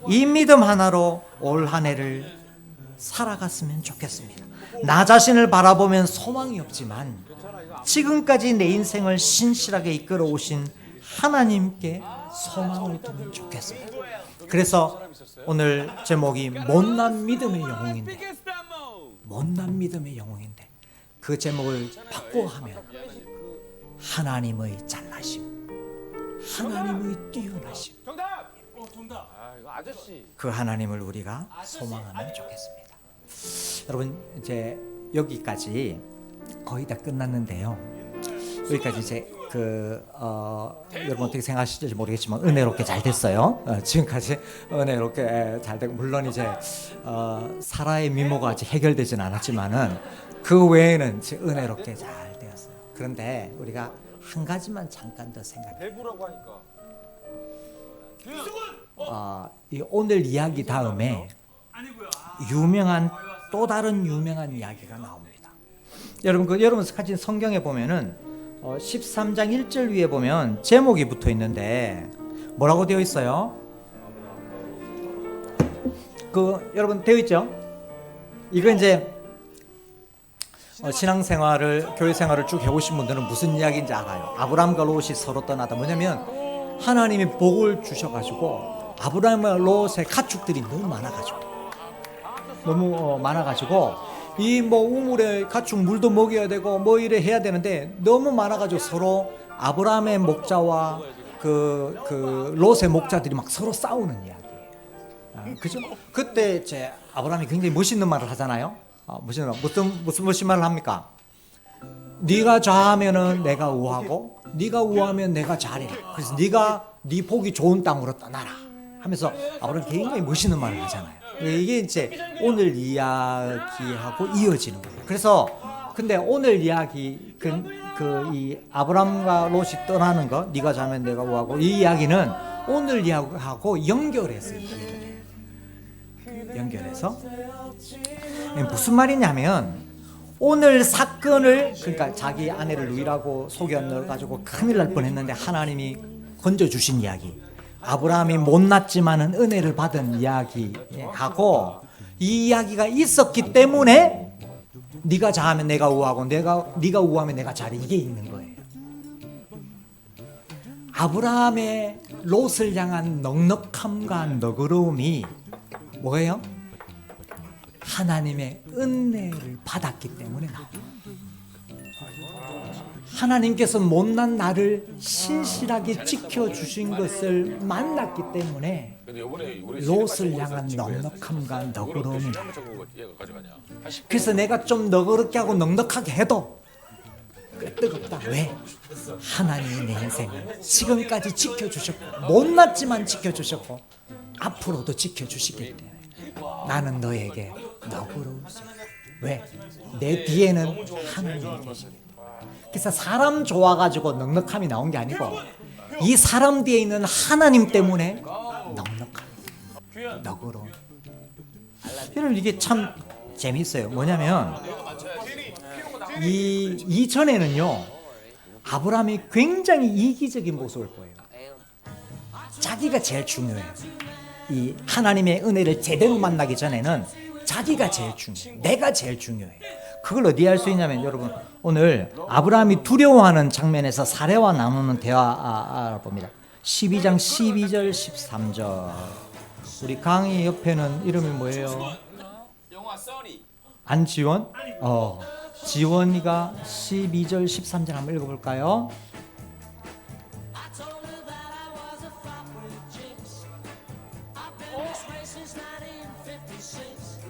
이 믿음 하나로 올 한 해를 살아갔으면 좋겠습니다. 나 자신을 바라보면 소망이 없지만 지금까지 내 인생을 신실하게 이끌어 오신 하나님께 소망을 두면 좋겠습니다. 그래서 오늘 제목이 못난 믿음의 영웅인데, 못난 믿음의 영웅인데 그 제목을 바꾸어 하면 하나님의 잘나심, 하나님의 뛰어나심, 그 하나님을 우리가 소망하면 좋겠습니다. 여러분, 이제 여기까지 거의 다 끝났는데요. 여기까지 이제 여러분 어떻게 생각하실지 모르겠지만 은혜롭게 잘 됐어요. 지금까지 은혜롭게 잘 되고, 물론 이제 사라의 미모가 아직 해결되진 않았지만은 그 외에는 은혜롭게 잘 되었어요. 그런데 우리가 한 가지만 잠깐 더 생각해. 대구라고 하니까. 이 오늘 이야기 다음에 유명한 또 다른 유명한 이야기가 나옵니다. 여러분 가진 성경에 보면은 13장 1절 위에 보면 제목이 붙어 있는데 뭐라고 되어 있어요? 여러분 되어 있죠? 이거 이제 신앙생활을, 교회생활을 쭉 해오신 분들은 무슨 이야기인지 알아요. 아브라함과 롯이 서로 떠나다. 뭐냐면 하나님이 복을 주셔가지고 아브라함과 롯의 가축들이 너무 많아가지고 이 뭐 우물에 가축 물도 먹여야 되고 뭐 이래 해야 되는데 너무 많아가지고 서로 아브라함의 목자와 그 롯의 목자들이 막 서로 싸우는 이야기예요. 그죠? 그때 이제 아브라함이 굉장히 멋있는 말을 하잖아요. 무슨 말을 합니까? 네가 좌하면은 내가 우하고 네가 우하면 내가 좌리라. 그래서 네 복이 좋은 땅으로 떠나라 하면서 아브라함이 굉장히 멋있는 말을 하잖아요. 이게 이제 오늘 이야기하고 이어지는 거예요. 그래서 근데 오늘 이야기 이 아브라함과 롯이 떠나는 거, 네가 자면 내가 우하고 이 이야기는 오늘 이야기하고 연결해서 이해를 해요. 연결해서 무슨 말이냐면 오늘 사건을 그러니까 자기 아내를 누이라고 속여넣어가지고 큰일 날 뻔했는데 하나님이 건져주신 이야기, 아브라함이 못났지만은 은혜를 받은 이야기하고 이 이야기가 있었기 때문에 네가 좌하면 내가 우하고 네가 우하면 내가 좌리 이게 있는 거예요. 아브라함의 롯을 향한 넉넉함과 너그러움이 뭐예요? 하나님의 은혜를 받았기 때문에 나옵니다. 하나님께서 못난 나를 신실하게 지켜주신 것을 만났기 때문에 롯을 향한 넉넉함과 너그러움이 나옵니다. 그래서 내가 좀 너그럽게 하고 넉넉하게 해도 끄떡없다. 왜? 하나님이 내 인생을 지금까지 지켜주셨고 못났지만 지켜주셨고 앞으로도 지켜주시기 때문에 나는 너에게 너그러우시. 왜? 내 뒤에는 하나님이 계시기. 그래서 사람 좋아가지고 넉넉함이 나온 게 아니고 이 사람 뒤에 있는 하나님 때문에 넉넉함, 너그러움. 여러분 이게 참 재밌어요. 뭐냐면 이전에는요 아브라함이 굉장히 이기적인 모습을 보여요. 자기가 제일 중요해요. 이 하나님의 은혜를 제대로 만나기 전에는 자기가 제일 중요해요. 내가 제일 중요해요. 그걸 어디에 할 수 있냐면 여러분 오늘 아브라함이 두려워하는 장면에서 사례와 나누는 대화 알아봅니다. 12장 12절 13절. 우리 강의 옆에는 이름이 뭐예요? 영화 써니. 안지원? 지원이가 12절 13절 한번 읽어볼까요?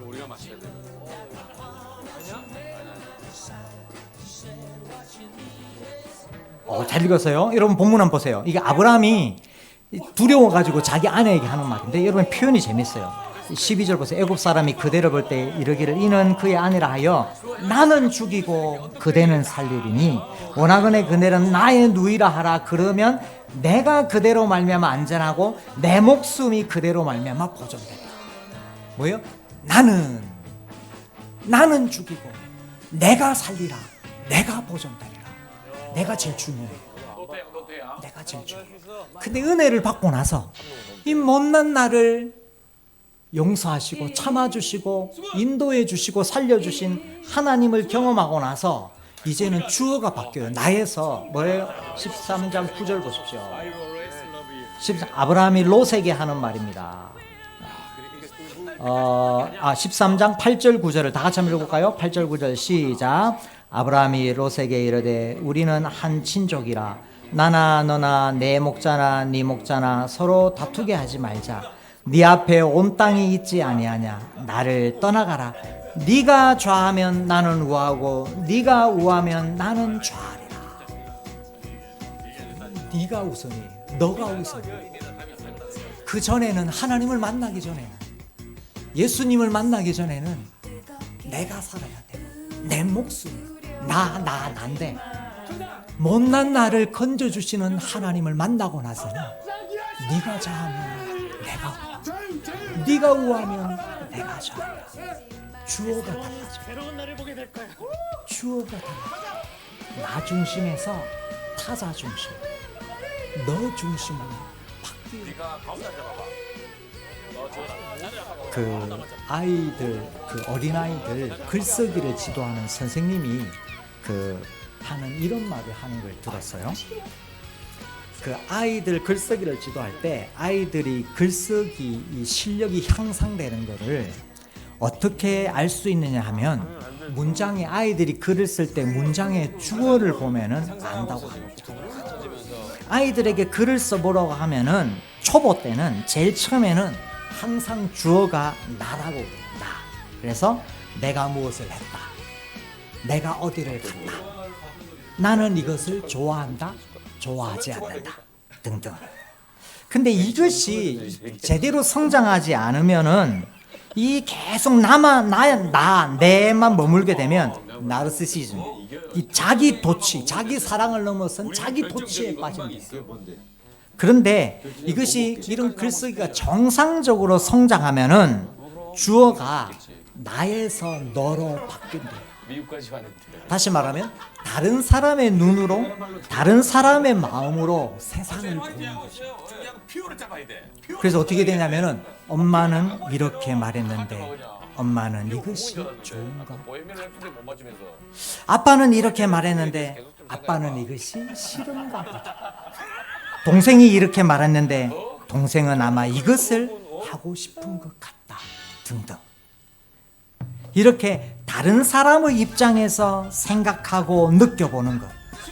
우리가 마셔야 돼. 잘 읽었어요. 여러분 본문 한번 보세요. 이게 아브라함이 두려워가지고 자기 아내에게 하는 말인데 여러분 표현이 재밌어요. 12절 보세요. 애굽 사람이 그대를 볼 때 이르기를 이는 그의 아내라 하여 나는 죽이고 그대는 살리리니 원하거늘 그대는 나의 누이라 하라. 그러면 내가 그대로 말미암아 안전하고 내 목숨이 그대로 말미암아 보존되리라. 뭐예요? 나는 죽이고 내가 살리라. 내가 보존되리라. 내가 제일 중요해. 내가 제일 중요해. 근데 은혜를 받고 나서 이 못난 나를 용서하시고 참아주시고 인도해주시고 살려주신 하나님을 경험하고 나서 이제는 주어가 바뀌어요. 나에서 뭐예요? 13장 9절 보십시오. 아브라함이 롯에게 하는 말입니다. 13장 8절 9절을 다 같이 한번 읽어볼까요? 8절 9절 시작. 아브라함이 롯에게 이르되 우리는 한 친족이라 나나 너나 내 목자나 네 목자나 서로 다투게 하지 말자. 네 앞에 온 땅이 있지 아니하냐. 나를 떠나가라. 네가 좌하면 나는 우하고 네가 우하면 나는 좌하리라. 네가 우선이에요. 너가 우선이에요. 그 전에는 하나님을 만나기 전에는 예수님을 만나기 전에는 내가 살아야 돼. 내 목숨 난데 못난 나를 건져주시는 하나님을 만나고 나서는 네가 좌하면 내가 네가 우하면 내가 좌하리라. 주어가 달라져. 주어가 달라져. 나 중심에서 타자 중심, 너 중심으로 바뀌어. 그 아이들, 그 어린아이들 글쓰기를 지도하는 선생님이 하는 이런 말을 하는 걸 들었어요. 그 아이들 글쓰기를 지도할 때 아이들이 글쓰기 실력이 향상되는 것을 어떻게 알 수 있느냐 하면 문장에 아이들이 글을 쓸 때 문장의 주어를 보면은 안다고 합니다. 아이들에게 글을 써보라고 하면은 초보 때는 제일 처음에는 항상 주어가 나라고 그래요. 나. 그래서 내가 무엇을 했다. 내가 어디를 갔다. 나는 이것을 좋아한다. 좋아하지 않는다. 등등. 근데 이것이 제대로 성장하지 않으면은 이 계속 내만 머물게 되면 나르시시즘, 이 자기 도취, 자기 사랑을 넘어선 자기 도취에 빠진다. 그런데 이것이 이런 글쓰기가 정상적으로 성장하면은 주어가 나에서 너로 바뀐대요. 미국까지 왔는데. 다시 말하면 다른 사람의 눈으로, 다른 사람의 마음으로 세상을 보는 거죠. 피오를 잡아야 돼. 그래서 어떻게 되냐면은 엄마는 이렇게 말했는데 엄마는 이것이 좋은가? 보헤미안 랩스인데 못 맞추면서. 아빠는 이렇게 말했는데 아빠는 이것이 싫은가 보다. 동생이 이렇게 말했는데 동생은 아마 이것을 하고 싶은 것 같다. 등등. 이렇게 다른 사람의 입장에서 생각하고 느껴보는 것.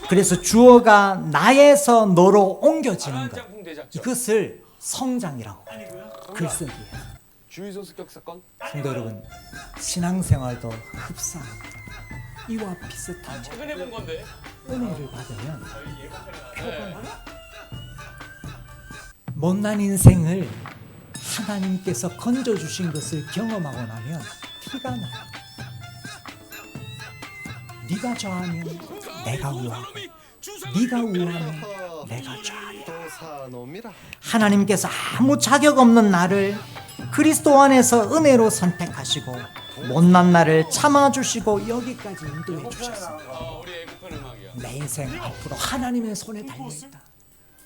그래서 주어가 나에서 너로 옮겨지는 것. 이것을 성장이라고 합니다. 글쓰기예요. 주유소 습격사건? 성도 여러분, 신앙생활도 흡사합니다. 이와 비슷한 최근에 본 건데. 은혜를 받으면 표가 못난 인생을 하나님께서 건져주신 것을 경험하고 나면 피가 나요. 네가 좋아하면 내가 우하고 네가 우하면 내가 좋아한다. 하나님께서 아무 자격 없는 나를 그리스도 안에서 은혜로 선택하시고 못난 나를 참아주시고 여기까지 인도해 주셨어요. 우리 애국편 음악이야. 내 인생 앞으로 하나님의 손에 달려있다.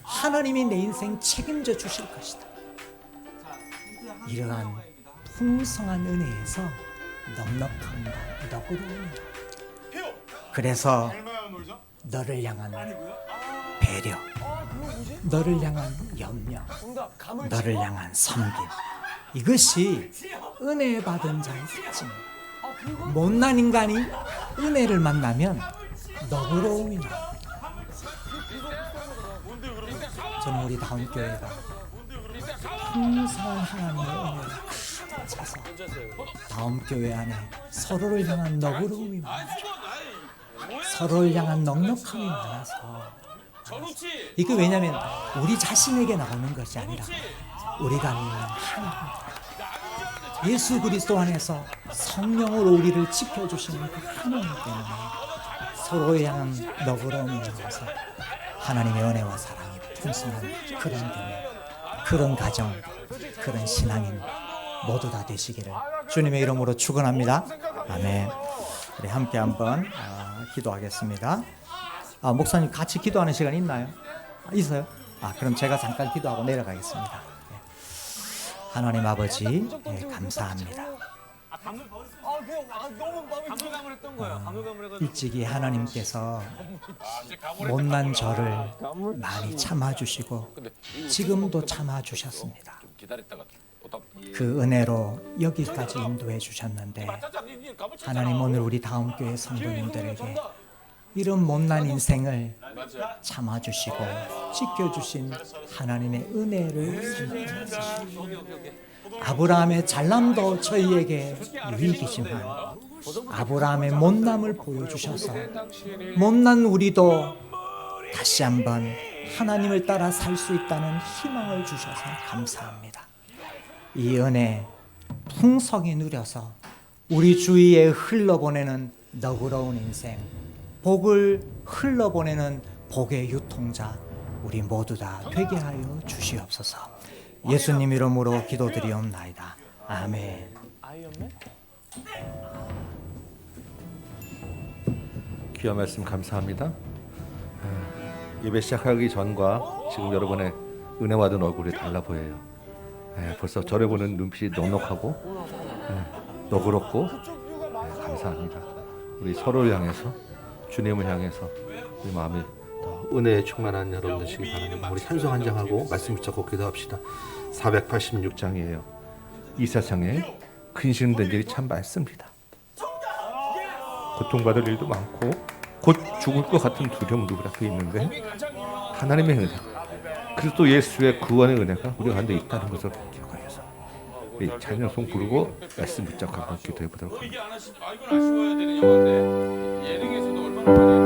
하나님이 내 인생 책임져 주실 것이다. 이러한 풍성한 은혜에서 넉넉함과 너그러움이다. 그래서 너를 향한 배려, 너를 향한 염려, 너를 향한 섬김, 이것이 은혜 받은 자의 특징. 못난 인간이 은혜를 만나면 너그러움이 나옵니다. 저는 우리 다운교회가 풍성한 하나님의 은혜를 가득 차서 다운교회 안에 서로를 향한 너그러움이 많아져, 서로를 향한 넉넉함이 많아서, 이게 왜냐하면 우리 자신에게 나오는 것이 아니라 우리가 믿는 하나님, 예수 그리스도 안에서 성령으로 우리를 지켜주시는 그 하나님 때문에 서로에 향한 너그러움이 나와서 하나님의 은혜와 사랑이 풍성한 그런 교회, 그런 가정, 그런 신앙인 모두 다 되시기를 주님의 이름으로 축원합니다. 아멘. 우리 함께 한번 기도하겠습니다. 목사님 같이 기도하는 시간 있나요? 있어요? 그럼 제가 잠깐 기도하고 내려가겠습니다. 하나님 아버지, 감사합니다. 일찍이 하나님께서 못난 저를 많이 참아주시고 지금도 참아주셨습니다. 그 은혜로 여기까지 인도해 주셨는데 하나님, 오늘 우리 다음교회 성도님들에게 이런 못난 인생을 참아주시고 지켜주신 하나님의 은혜를 생각하시고, 아브라함의 잘남도 저희에게 유익이지만 아브라함의 못남을 보여주셔서 못난 우리도 다시 한번 하나님을 따라 살 수 있다는 희망을 주셔서 감사합니다. 이 은혜 풍성히 누려서 우리 주위에 흘러보내는 너그러운 인생, 복을 흘러보내는 복의 유통자 우리 모두 다 되게 하여 주시옵소서. 예수님 이름으로 기도드리옵나이다. 아멘. 귀한 말씀 감사합니다. 예배 시작하기 전과 지금 여러분의 은혜 받은 얼굴이 달라 보여요. 벌써 저를 보는 눈빛이 넉넉하고 너그럽고 감사합니다. 우리 서로를 향해서, 주님을 향해서 우리 마음이 더 은혜에 충만한 여러분 되시기 바랍니다. 우리 찬송 한 장하고 말씀 붙잡고 기도합시다. 486장이에요. 이 세상에 근심된 일이 참 많습니다. 고통받을 일도 많고 곧 죽을 것 같은 두려움도 우리 앞에 있는데 하나님의 은혜, 그리스도 예수의 구원의 은혜가 우리 가운데 있다는 것을 기억하면서 우리 찬양송 부르고 말씀 붙잡고 한번 기도해 보도록 합니다. 이게 안 하시, 아 이건 아쉬워야 되는 영화인데 예능에서도 얼마나 많이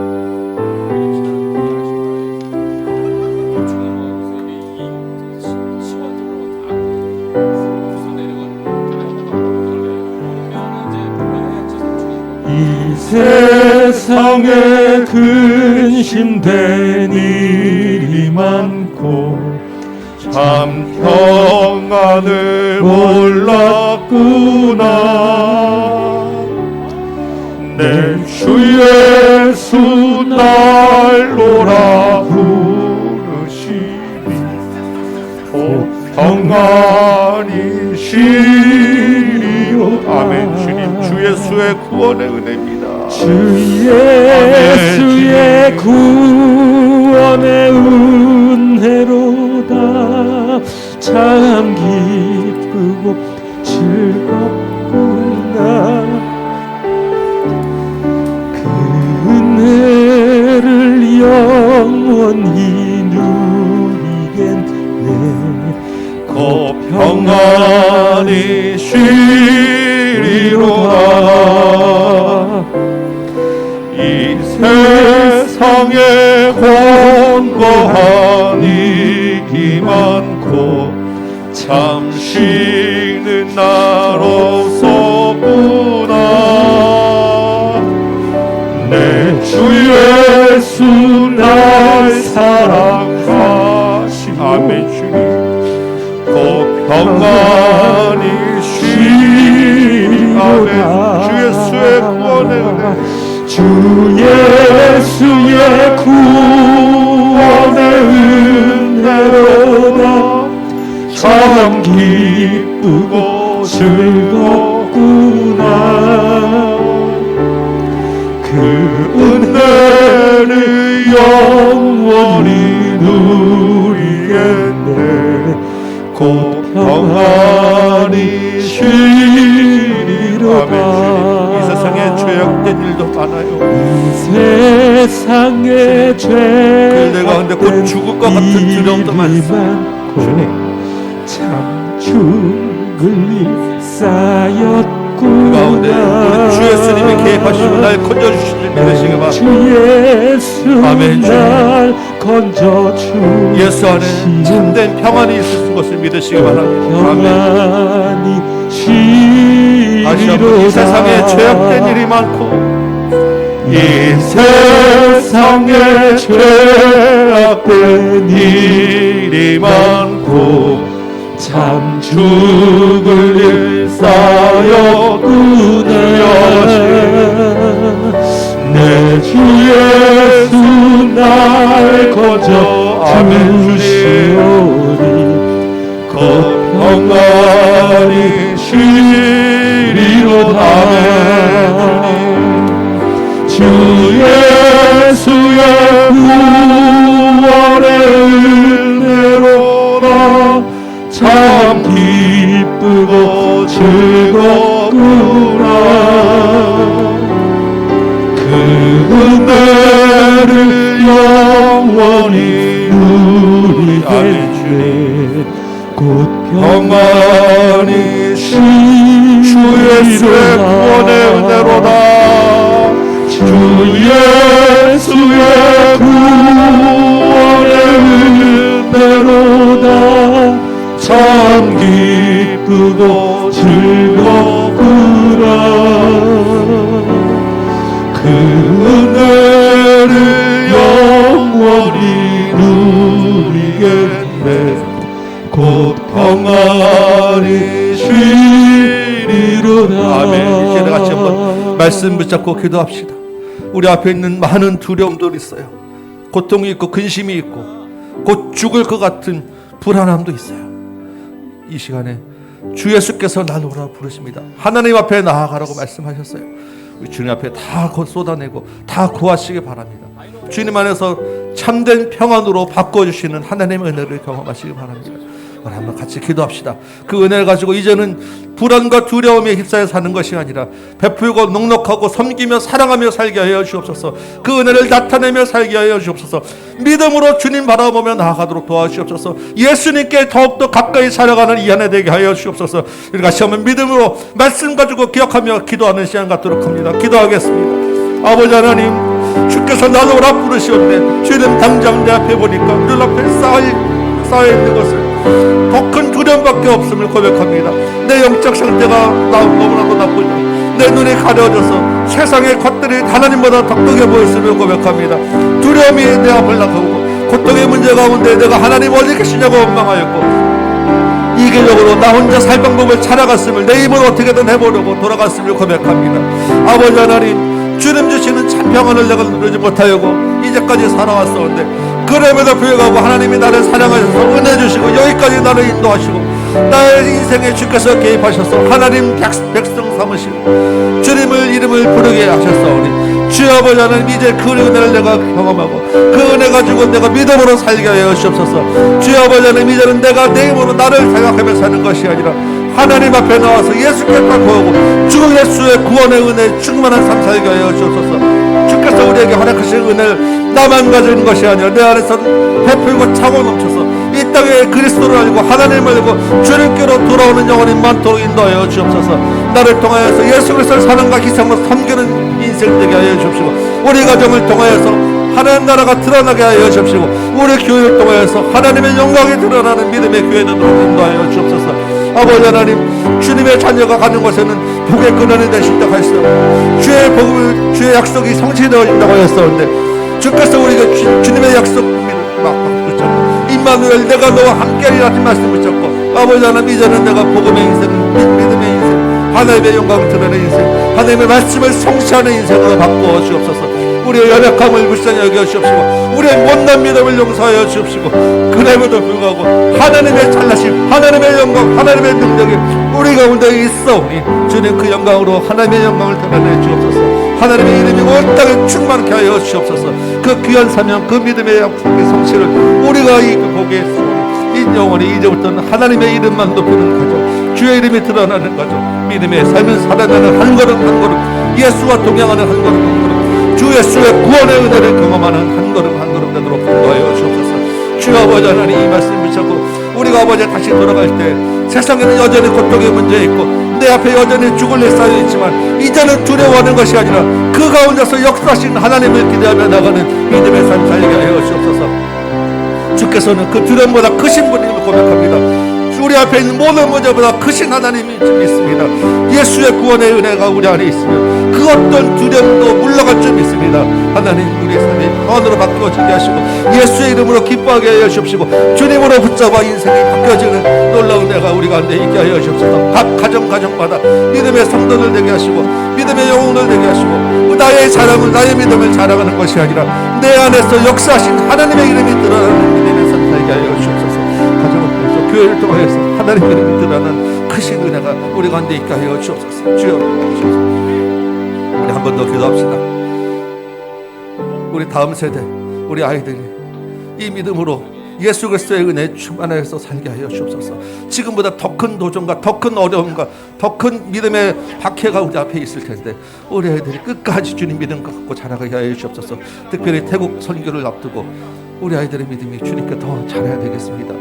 이 세상에 근심된 일이 많고 참 평안을 몰랐구나. 내 주 예수 날 놀아 부르시니 곧 평안이 시리로. 아멘. 주님, 주 예수의 구원의 은혜입니다. 주 예수의 구원의 은혜로다. 참 기쁘고 즐겁구나. 그 은혜를 영원히 누리겠네. 곧 평안이 시리로다. 이 세상에 권고한 이기 많고 잠시는 날 없었구나. 내 주 예수 날 사랑하시. 아멘. 주님, 곧 평안이 시리로다. 주 예수의 구원의 은혜, 주 예수의 구원의 은혜로다. 참 기쁘고 즐겁구나. 그 은혜를 영원히 누리겠네. 곧 평안이 시리로다. 이 세상에 죄악된 일도 많아요. 이 세상에 그런데 가운데 곧 죽을 것 같은 두려움도 많습니다. 주님, 참 죽을 일 쌓였구나. 그 가운데 우리 주 예수님이 개입하시고 날 건져주시길 믿으시기 바랍니다. 주 예수 아멘. 날 건져주시니 예수 안에 참된 평안이 있을 것을 믿으시기 바랍니다. 아멘. 평안이 다시 한번 이 세상에 죄악된 일이 많고 이 세상에 죄악된 일이 많고 참 죽을 일 쌓였구나. 내 주 예수 날 건져 주시오니 곧 평안이 시리로다. 주 예수의 구원의 은혜로다. 참 기쁘고 즐겁구나. 그 은혜를 영원히 누리겠네. 곧 평안이 주 예수의 구원의 은혜로다. 주 예수의 구원의 은혜로다. 참 기쁘고 즐겁구나. 그 은혜를 영원히 누리겠네. 곧 평안이 시리로다. 아멘. 이제 같이 한번 말씀 붙잡고 기도합시다. 우리 앞에 있는 많은 두려움들이 있어요. 고통이 있고 근심이 있고 곧 죽을 것 같은 불안함도 있어요. 이 시간에 주 예수께서 나노라 부르십니다. 하나님 앞에 나아가라고 말씀하셨어요. 우리 주님 앞에 다 쏟아내고 다 구하시기 바랍니다. 주님 안에서 참된 평안으로 바꿔주시는 하나님의 은혜를 경험하시기 바랍니다. 우리 한번 같이 기도합시다. 그 은혜를 가지고 이제는 불안과 두려움에 휩싸여 사는 것이 아니라 베풀고 넉넉하고 섬기며 사랑하며 살게 하여 주옵소서. 그 은혜를 나타내며 살게 하여 주옵소서. 믿음으로 주님 바라보며 나아가도록 도와주옵소서. 예수님께 더욱더 가까이 살아가는 이 안에 되게 하여 주옵소서. 우리 같이 한번 믿음으로 말씀 가지고 기억하며 기도하는 시간 갖도록 합니다. 기도하겠습니다. 아버지 하나님, 주께서 나오라 부르시었네. 주님 당장 내 앞에 보니까 눈 앞에 쌓여있는 것을 더 큰 두려움밖에 없음을 고백합니다. 내 영적 상태가 너무나도 나쁘죠. 내 눈이 가려져서 세상의 것들이 하나님보다 더 크게 보였음을 고백합니다. 두려움이 내 앞을 나가고 고통의 문제 가운데 내가 하나님 어디 계시냐고 원망하였고 이기적으로 나 혼자 살 방법을 찾아갔음을 내 힘을 어떻게든 해보려고 돌아갔음을 고백합니다. 아버지 하나님, 주님 주시는 참 평안을 내가 누리지 못하였고 이제까지 살아왔었는데 그럼에도 불구하고 하나님이 나를 사랑하셔서 은혜 주시고 여기까지 나를 인도하시고 나의 인생에 주께서 개입하셔서 하나님 백성 삼으시고 주님을 이름을 부르게 하셨사오니 주여 아버지 하나님, 이제 그 은혜를 내가 경험하고 그 은혜 가지고 내가 믿음으로 살게 하여 주옵소서. 주여 아버지 하나님, 이제는 내가 내 힘으로 나를 생각하며 사는 것이 아니라 하나님 앞에 나와서 예수께 구하고 주 예수의 구원의 은혜 충만한 삶 살게 하여 주옵소서. 주께서 우리에게 허락하신 은혜를 나만 가지는 것이 아니라 내 안에서 베풀고 차고 넘쳐서 이 땅에 그리스도를 알고 하나님을 알고 주님께로 돌아오는 영혼이 많도록 인도하여 주옵소서. 나를 통하여서 예수 그리스도를 사랑과 희생으로 섬기는 인생 되게 하여 주옵시고 우리 가정을 통하여서 하나님 나라가 드러나게 하여 주옵시고 우리 교회를 통하여서 하나님의 영광이 드러나는 믿음의 교회 되도록 인도하여 주옵소서. 아버지 하나님, 주님의 자녀가 가는 곳에는 복의 근원이 되신다고 하셨어요. 주의 복을, 주의 약속이 성취되어진다고 하셨었는데 주께서 우리가 주님의 약속을 붙잡고 임마누엘 내가 너와 함께하리라는 말씀 붙잡고 아버지 하나님, 이제는 내가 복음의 인생, 믿음의 인생, 하나님의 영광을 드러내는 인생, 하나님의 말씀을 성취하는 인생으로 바꾸어 주옵소서. 우리의 연약함을 불쌍히 여겨 주옵시고 우리의 못난 믿음을 용서하여 주옵시고 그럼에도 불구하고 하나님의 잘나심, 하나님의 영광, 하나님의 능력이 우리 가운데 있사오니 주님 그 영광으로 하나님의 영광을 드러내 주옵소서. 하나님의 이름이 온 땅에 충만케 하여 주옵소서. 그 귀한 사명, 그 믿음의 약속의 성취를 우리가 이 보게 했으니 이 영원히 이제부터는 하나님의 이름만 높이는 가정, 주의 이름이 드러나는 가정, 믿음의 삶을 살아가는 한 걸음 한 걸음, 예수와 동행하는 한 걸음 한 걸음, 주 예수의 구원의 은혜를 경험하는 한 걸음 한 걸음 되도록 인도하여 주옵소서. 주여 아버지 하나님, 이 말씀 붙잡고 우리가 아버지 다시 돌아갈 때 세상에는 여전히 고통의 문제 있고 내 앞에 여전히 죽을 일 쌓여 있지만 이제는 두려워하는 것이 아니라 그 가운데서 역사하신 하나님을 기대하며 나가는 믿음의 삶 살게 하여 주옵소서. 주께서는 그 두려움보다 크신 분임을 고백합니다. 우리 앞에 있는 모든 문제보다 크신 하나님이 있습니다. 예수의 구원의 은혜가 우리 안에 있으면 그 어떤 두려움도 물러갈 줄 믿습니다. 하나님, 우리의 삶이 평안으로 바뀌어지게 하시고 예수의 이름으로 기뻐하게 하여 주옵시고 주님으로 붙잡아 인생이 바뀌어지는 놀라운 은혜가 우리 가운데 있게 하여 주옵소서. 각 가정마다 믿음의 성도들 되게 하시고 믿음의 영혼을 되게 하시고 나의 자랑은 나의 믿음을 자랑하는 것이 아니라 내 안에서 역사하신 하나님의 이름이 드러나는 믿음의 삶 살게 하여 주옵소서. 가정을 통해서 교회를 통해서 하나님의 이름이 드러나는 크신 은혜가 우리 가운데 있게 하여 주옵소서. 주여, 우리 한 번 더 기도합시다. 우리 다음 세대, 우리 아이들이 이 믿음으로 예수 그리스도의 은혜에 충만해서 살게 하여 주옵소서. 지금보다 더 큰 도전과 더 큰 어려움과 더 큰 믿음의 박해가 우리 앞에 있을 텐데 우리 아이들이 끝까지 주님 믿음 갖고 자라게 하여 주옵소서. 특별히 태국 선교를 앞두고 우리 아이들의 믿음이 주님께 더 자라야 되겠습니다.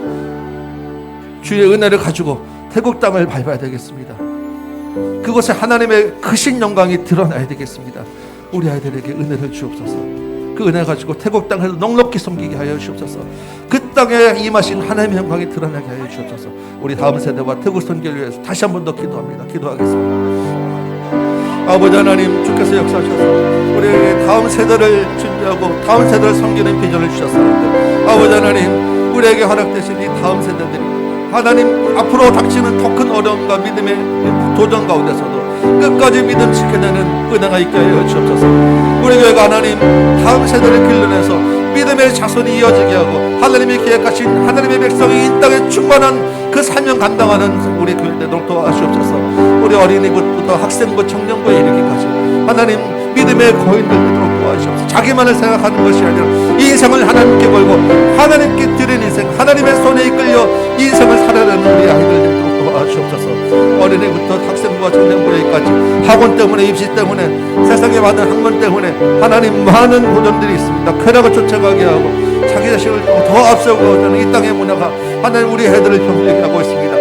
주의 은혜를 가지고 태국 땅을 밟아야 되겠습니다. 그곳에 하나님의 크신 영광이 드러나야 되겠습니다. 우리 아이들에게 은혜를 주옵소서. 그 은혜 가지고 태국 땅에서 넉넉히 섬기게 하여 주옵소서. 그 땅에 임하신 하나님의 영광이 드러나게 하여 주옵소서. 우리 다음 세대와 태국 선교를 위해서 다시 한 번 더 기도합니다. 기도하겠습니다. 아버지 하나님, 주께서 역사하셔서 우리에게 다음 세대를 준비하고 다음 세대를 섬기는 비전을 주셨었는데 아버지 하나님, 우리에게 허락되신 이 다음 세대들이 하나님 앞으로 닥치는 더 큰 어려움과 믿음의 도전 가운데서도 끝까지 믿음 지켜내는 은혜가 있게 하여 주옵소서. 우리 교회가 하나님 다음 세대를 길러내서 믿음의 자손이 이어지게 하고 하나님이 계획하신 하나님의 백성이 이 땅에 충만한 그 사명 감당하는 우리 교회 되도록 도와주옵소서. 우리 어린이부터 학생부 청년부에 이르기까지 하나님 믿음의 거인들 되도록 도와주옵소서. 하시옵소서. 자기만을 생각하는 것이 아니라 인생을 하나님께 걸고 하나님께 드린 인생, 하나님의 손에 이끌려 인생을 살아내는 우리 아이들 되도록 도와주옵소서. 어린이부터 학생부와 청년부에까지 학원 때문에, 입시 때문에, 세상에 많은 학문 때문에 하나님 많은 고전들이 있습니다. 쾌락을 쫓아가게 하고 자기 자신을 더 앞세우고 하는 이 땅의 문화가 하나님 우리 애들을 병들게 하고 있습니다.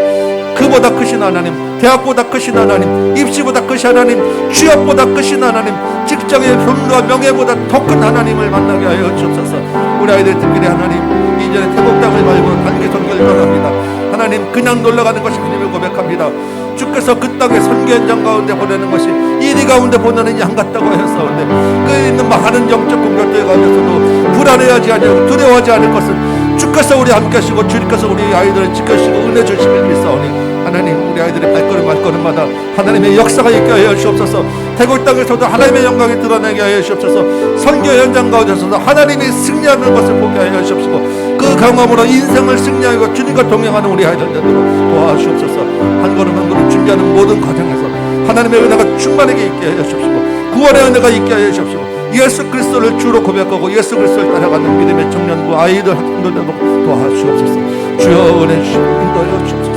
그보다 크신 하나님, 대학보다 크신 하나님, 입시보다 크신 하나님, 취업보다 크신 하나님, 직장의 돈과 명예보다 더 큰 하나님을 만나게 하여 주옵소서. 우리 아이들 특별히 하나님, 이전에 태국 땅을 말고 단기 선교를 떠납니다. 하나님, 그냥 놀러가는 것이 아님을 고백합니다. 주께서 그 땅에 선교 현장 가운데 보내는 것이 이리 가운데 보내는 양 같다고 하였사온데, 그 있는 많은 영적 공격들 가운데서도 불안해하지 아니하고 두려워하지 않을 것은 주께서 우리 함께 하시고 주님께서 우리 아이들을 지켜주시고 은혜 주시길 믿사오니, 하나님 우리 아이들의 발걸음마다 하나님의 역사가 있게 하여 주옵소서. 태국 땅에서도 하나님의 영광이 드러나게 하여 주옵소서. 선교 현장 가운데서도 하나님이 승리하는 것을 보게 하여 주옵시고, 그 경험으로 인생을 승리하고 주님과 동행하는 우리 아이들 되도록 도와주옵소서. 한 걸음 한 걸음 준비하는 모든 과정에서 하나님의 은혜가 충만하게 있게 하여 주옵시고, 구원의 은혜가 있게 하여 주옵시고, 예수 그리스도를 주로 고백하고 예수 그리스도를 따라가는 믿음의 청년부 아이들 학생들 되도록 도와주옵소서. 주여 은혜 주시고 인도하여 주옵소서.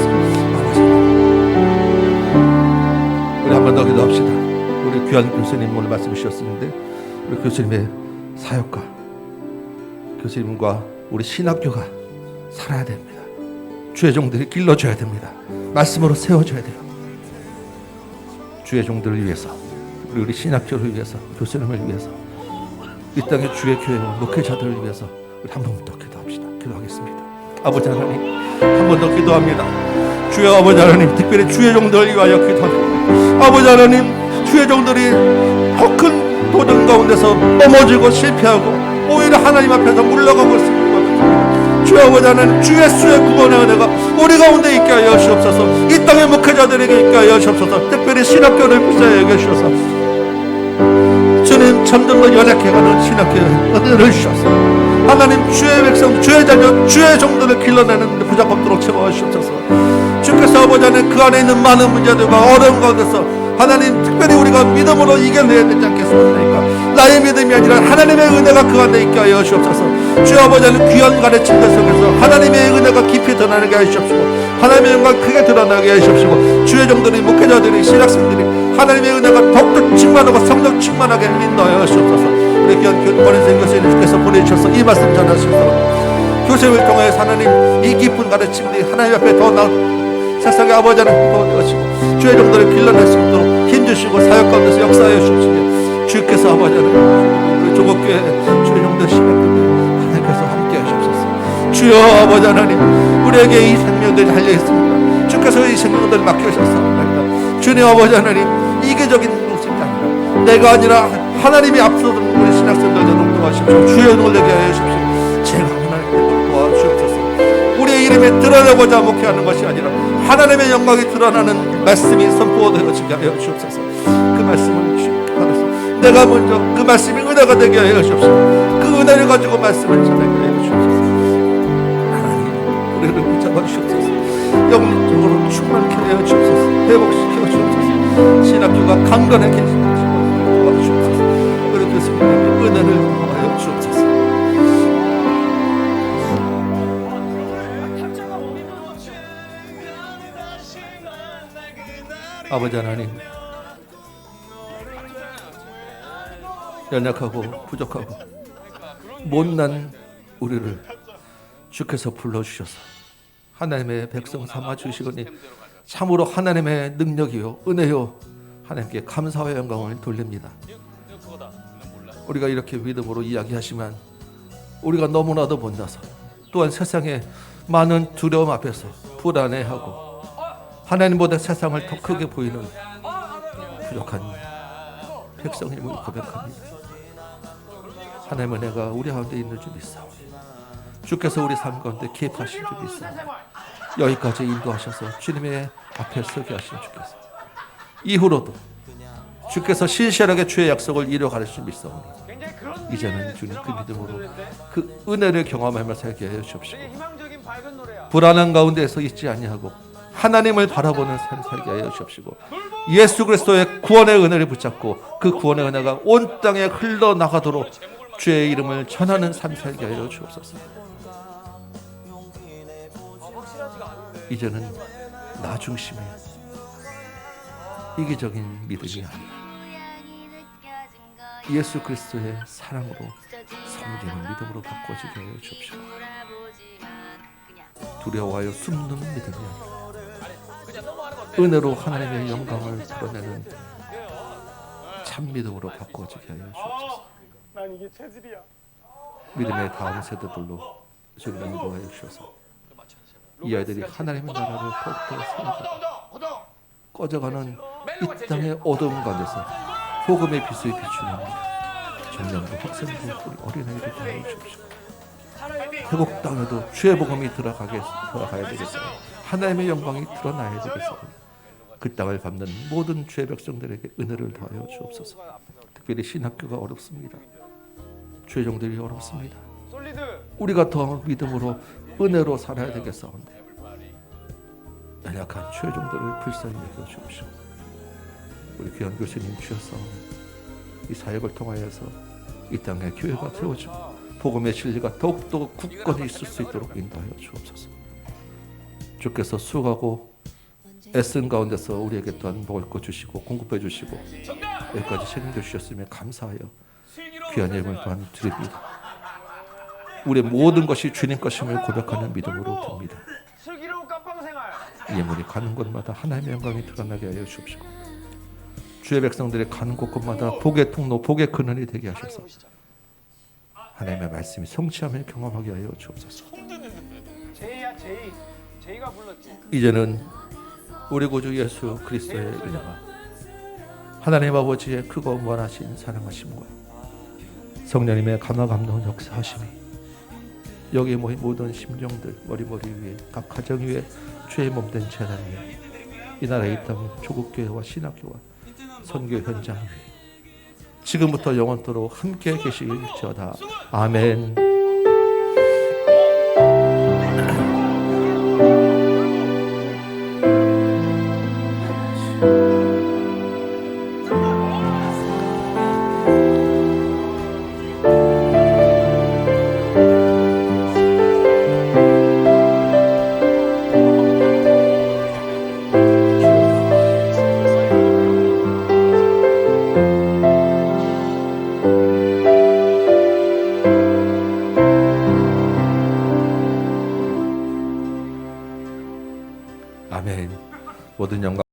우리 한 번 더 기도합시다. 우리 귀한 교수님 오늘 말씀 주셨는데, 우리 교수님의 사역과 교수님과 우리 신학교가 살아야 됩니다. 주의 종들이 길러줘야 됩니다. 말씀으로 세워줘야 돼요. 주의 종들을 위해서, 우리 신학교를 위해서, 교수님을 위해서, 이 땅의 주의 교회와 목회자들을 위해서 우리 한 번 더 기도합시다. 기도하겠습니다. 아버지 하나님, 한 번 더 기도합니다. 주여 아버지 하나님, 특별히 주의 종들을 위하여 기도합니다. 아버지 하나님, 주의 종들이 더 큰 도전 가운데서 넘어지고 실패하고 오히려 하나님 앞에서 물러가고 있습니다. 주여 아버지 하나님, 주 예수의 구원의 은혜가 우리 가운데 있게 하여 주옵소서. 이 땅의 목회자들에게 있게 하여 주옵소서. 특별히 신학교를 부자에 주셔서 주님 점점 연약해가는 신학교에 은혜를 주셔서 하나님 주의 백성, 주의 자녀, 주의 종들을 길러내는 부자가 없도록 채워 주옵소서. 주께서 아버지 하나님, 그 안에 있는 많은 문제들과 어려움 가운데서 하나님 특별히 우리가 믿음으로 이겨내야 되지 않겠습니까? 나의 믿음이 아니라 하나님의 은혜가 그 안에 있게 하여 주옵소서. 주여 아버지 하나님, 귀한 가르침들 속에서 하나님의 은혜가 깊이 드러나게 하여 주옵시고, 하나님의 영광 크게 드러나게 하여 주옵시고, 주의 종들이, 목회자들이, 신학생들이 하나님의 은혜가 더욱더 충만하고 성령 충만하게 인도하여 주옵소서. 우리 귀한 권인생 교수님 주께서 보내주셔서 이 말씀 전하시옵소서. 교수님을 통해서 하나님 이 깊은 가르침들이 하나님 앞에 더 세상의 아버지 하나님 도와주시고 주의 종들을 길러낼 수 있도록 힘주시고 사역 가운데서 역사하여 주시며, 주께서 아버지 하나님 우리 조국교회 주의 종들 신학교들 하나님께서 함께 하시옵소서. 주여 아버지 하나님, 우리에게 이 생명들이 달려있습니다. 주께서 이 생명들을 맡겨주셨사옵나이다. 주님 아버지 하나님, 이기적인 모습이 아니라 내가 아니라 하나님이 앞서던 우리 신학생들 되도록 도와주십시오. 주여 놀라게 하여 주십시오. 제가 하나님께 도와주옵소서. 우리의 이름에 드러내고자 목회하는 것이 아니라 하나님의 영광이 드러나는 말씀이 선포되어지게 하여 주옵소서. 그 말씀을 받아서 내가 먼저 그 말씀이 은혜가 되게 하여 주옵소서. 그 은혜를 가지고 말씀을 전하게 하여 주옵소서. 하나님, 우리를 붙잡아 주옵소서. 영적으로 충만케 하여 주옵소서. 회복시켜 주옵소서. 신학교가 강건하게 도와주옵소서. 우리 교수님의 은혜를 하여 주옵소서. 아버지 하나님, 연약하고 부족하고 못난 우리를 주께서 불러주셔서 하나님의 백성 삼아 주시거니 참으로 하나님의 능력이요 은혜요 하나님께 감사와 영광을 돌립니다. 우리가 이렇게 믿음으로 이야기하지만 우리가 너무나도 못나서, 또한 세상의 많은 두려움 앞에서 불안해하고 하나님보다 세상을 더 크게 보이는 부족한 백성임을 고백합니다. 하나님의 은혜가 우리 가운데 있는 줄 믿사오니 주께서 우리 삶 가운데 개입하신 줄 믿사오니 여기까지 인도하셔서 주님의 앞에 서게 하신 주께서 이후로도 주께서 신실하게 주의 약속을 이루어가실 줄 믿사오니 이제는 주님 그 믿음으로 그 은혜를 경험하며 살게 하여 주옵시고, 불안한 가운데에서 있지 아니하고 하나님을 바라보는 삶 살게 하여 주옵시고 예수 그리스도의 구원의 은혜를 붙잡고 그 구원의 은혜가 온 땅에 흘러나가도록 주의 이름을 전하는 삶 살게 하여 주옵소서. 이제는 나 중심의 이기적인 믿음이 아니라 예수 그리스도의 사랑으로 섬기는 믿음으로 바꿔지게 하여 주옵시고 두려워하여 숨는 믿음이 아니라 은혜로 하나님의 영광을 드러내는 참 믿음으로 바꿔지게 하여 주옵소서. 난 이게 체질이야. 믿음의 다음 세대들로 주님 인도하여 주셔서 이 아이들이 하나님의 나라를 더욱더 세우고 꺼져가는 이 땅의 어두움 가운데서 복음의 빛을 비추는 청년부 학생부 우리 어린아이들 하여 주옵시고 태국 땅에도 주의 복음이 들어가야 되겠어요. 하나님의 영광이 드러나야 되겠어요. 그 땅을 밟는 모든 주의 백성들에게 은혜를 더하여 주옵소서. 특별히 신학교가 어렵습니다. 주의 종들이 어렵습니다. 우리가 더 믿음으로 은혜로 살아야 되겠사온데 연약한 주의 종들을 불쌍히 여겨 주옵시고 우리 귀한 교수님 주셨사오니 이 사역을 통하여서 이 땅에 교회가 세워지고 복음의 진리가 더욱더 굳건히 있을 수 있도록 인도하여 주옵소서. 주께서 수고하고 애쓴 가운데서 우리에게 또한 먹을 것 주시고 공급해 주시고 여기까지 책임져 주셨으며 감사하여 귀한 이름을 또한 드립니다. 우리의 모든 것이 주님 것임을 고백하는 믿음으로 듭니다. 이 예물이 가는 곳마다 하나님의 영광이 드러나게 하여 주옵시고 주의 백성들의 가는 곳곳마다 복의 통로, 복의 근원이 되게 하셔서 하나님의 말씀이 성취함을 경험하게 하여 주옵소서. 제이가 불렀지. 이제는 우리 구주 예수 그리스도의 은혜가 하나님 아버지의 크고 무한하신 사랑하심과 성령님의 감화 감동 역사하심이 여기 모인 모든 심령들 머리머리 위에 각 가정 위에 주의 몸된 재단 위에 이 나라의 이 땅 조국교회와 신학교와 선교 현장 위에 지금부터 영원토록 함께 계시길지어다. 아멘. 아멘. 모든 영광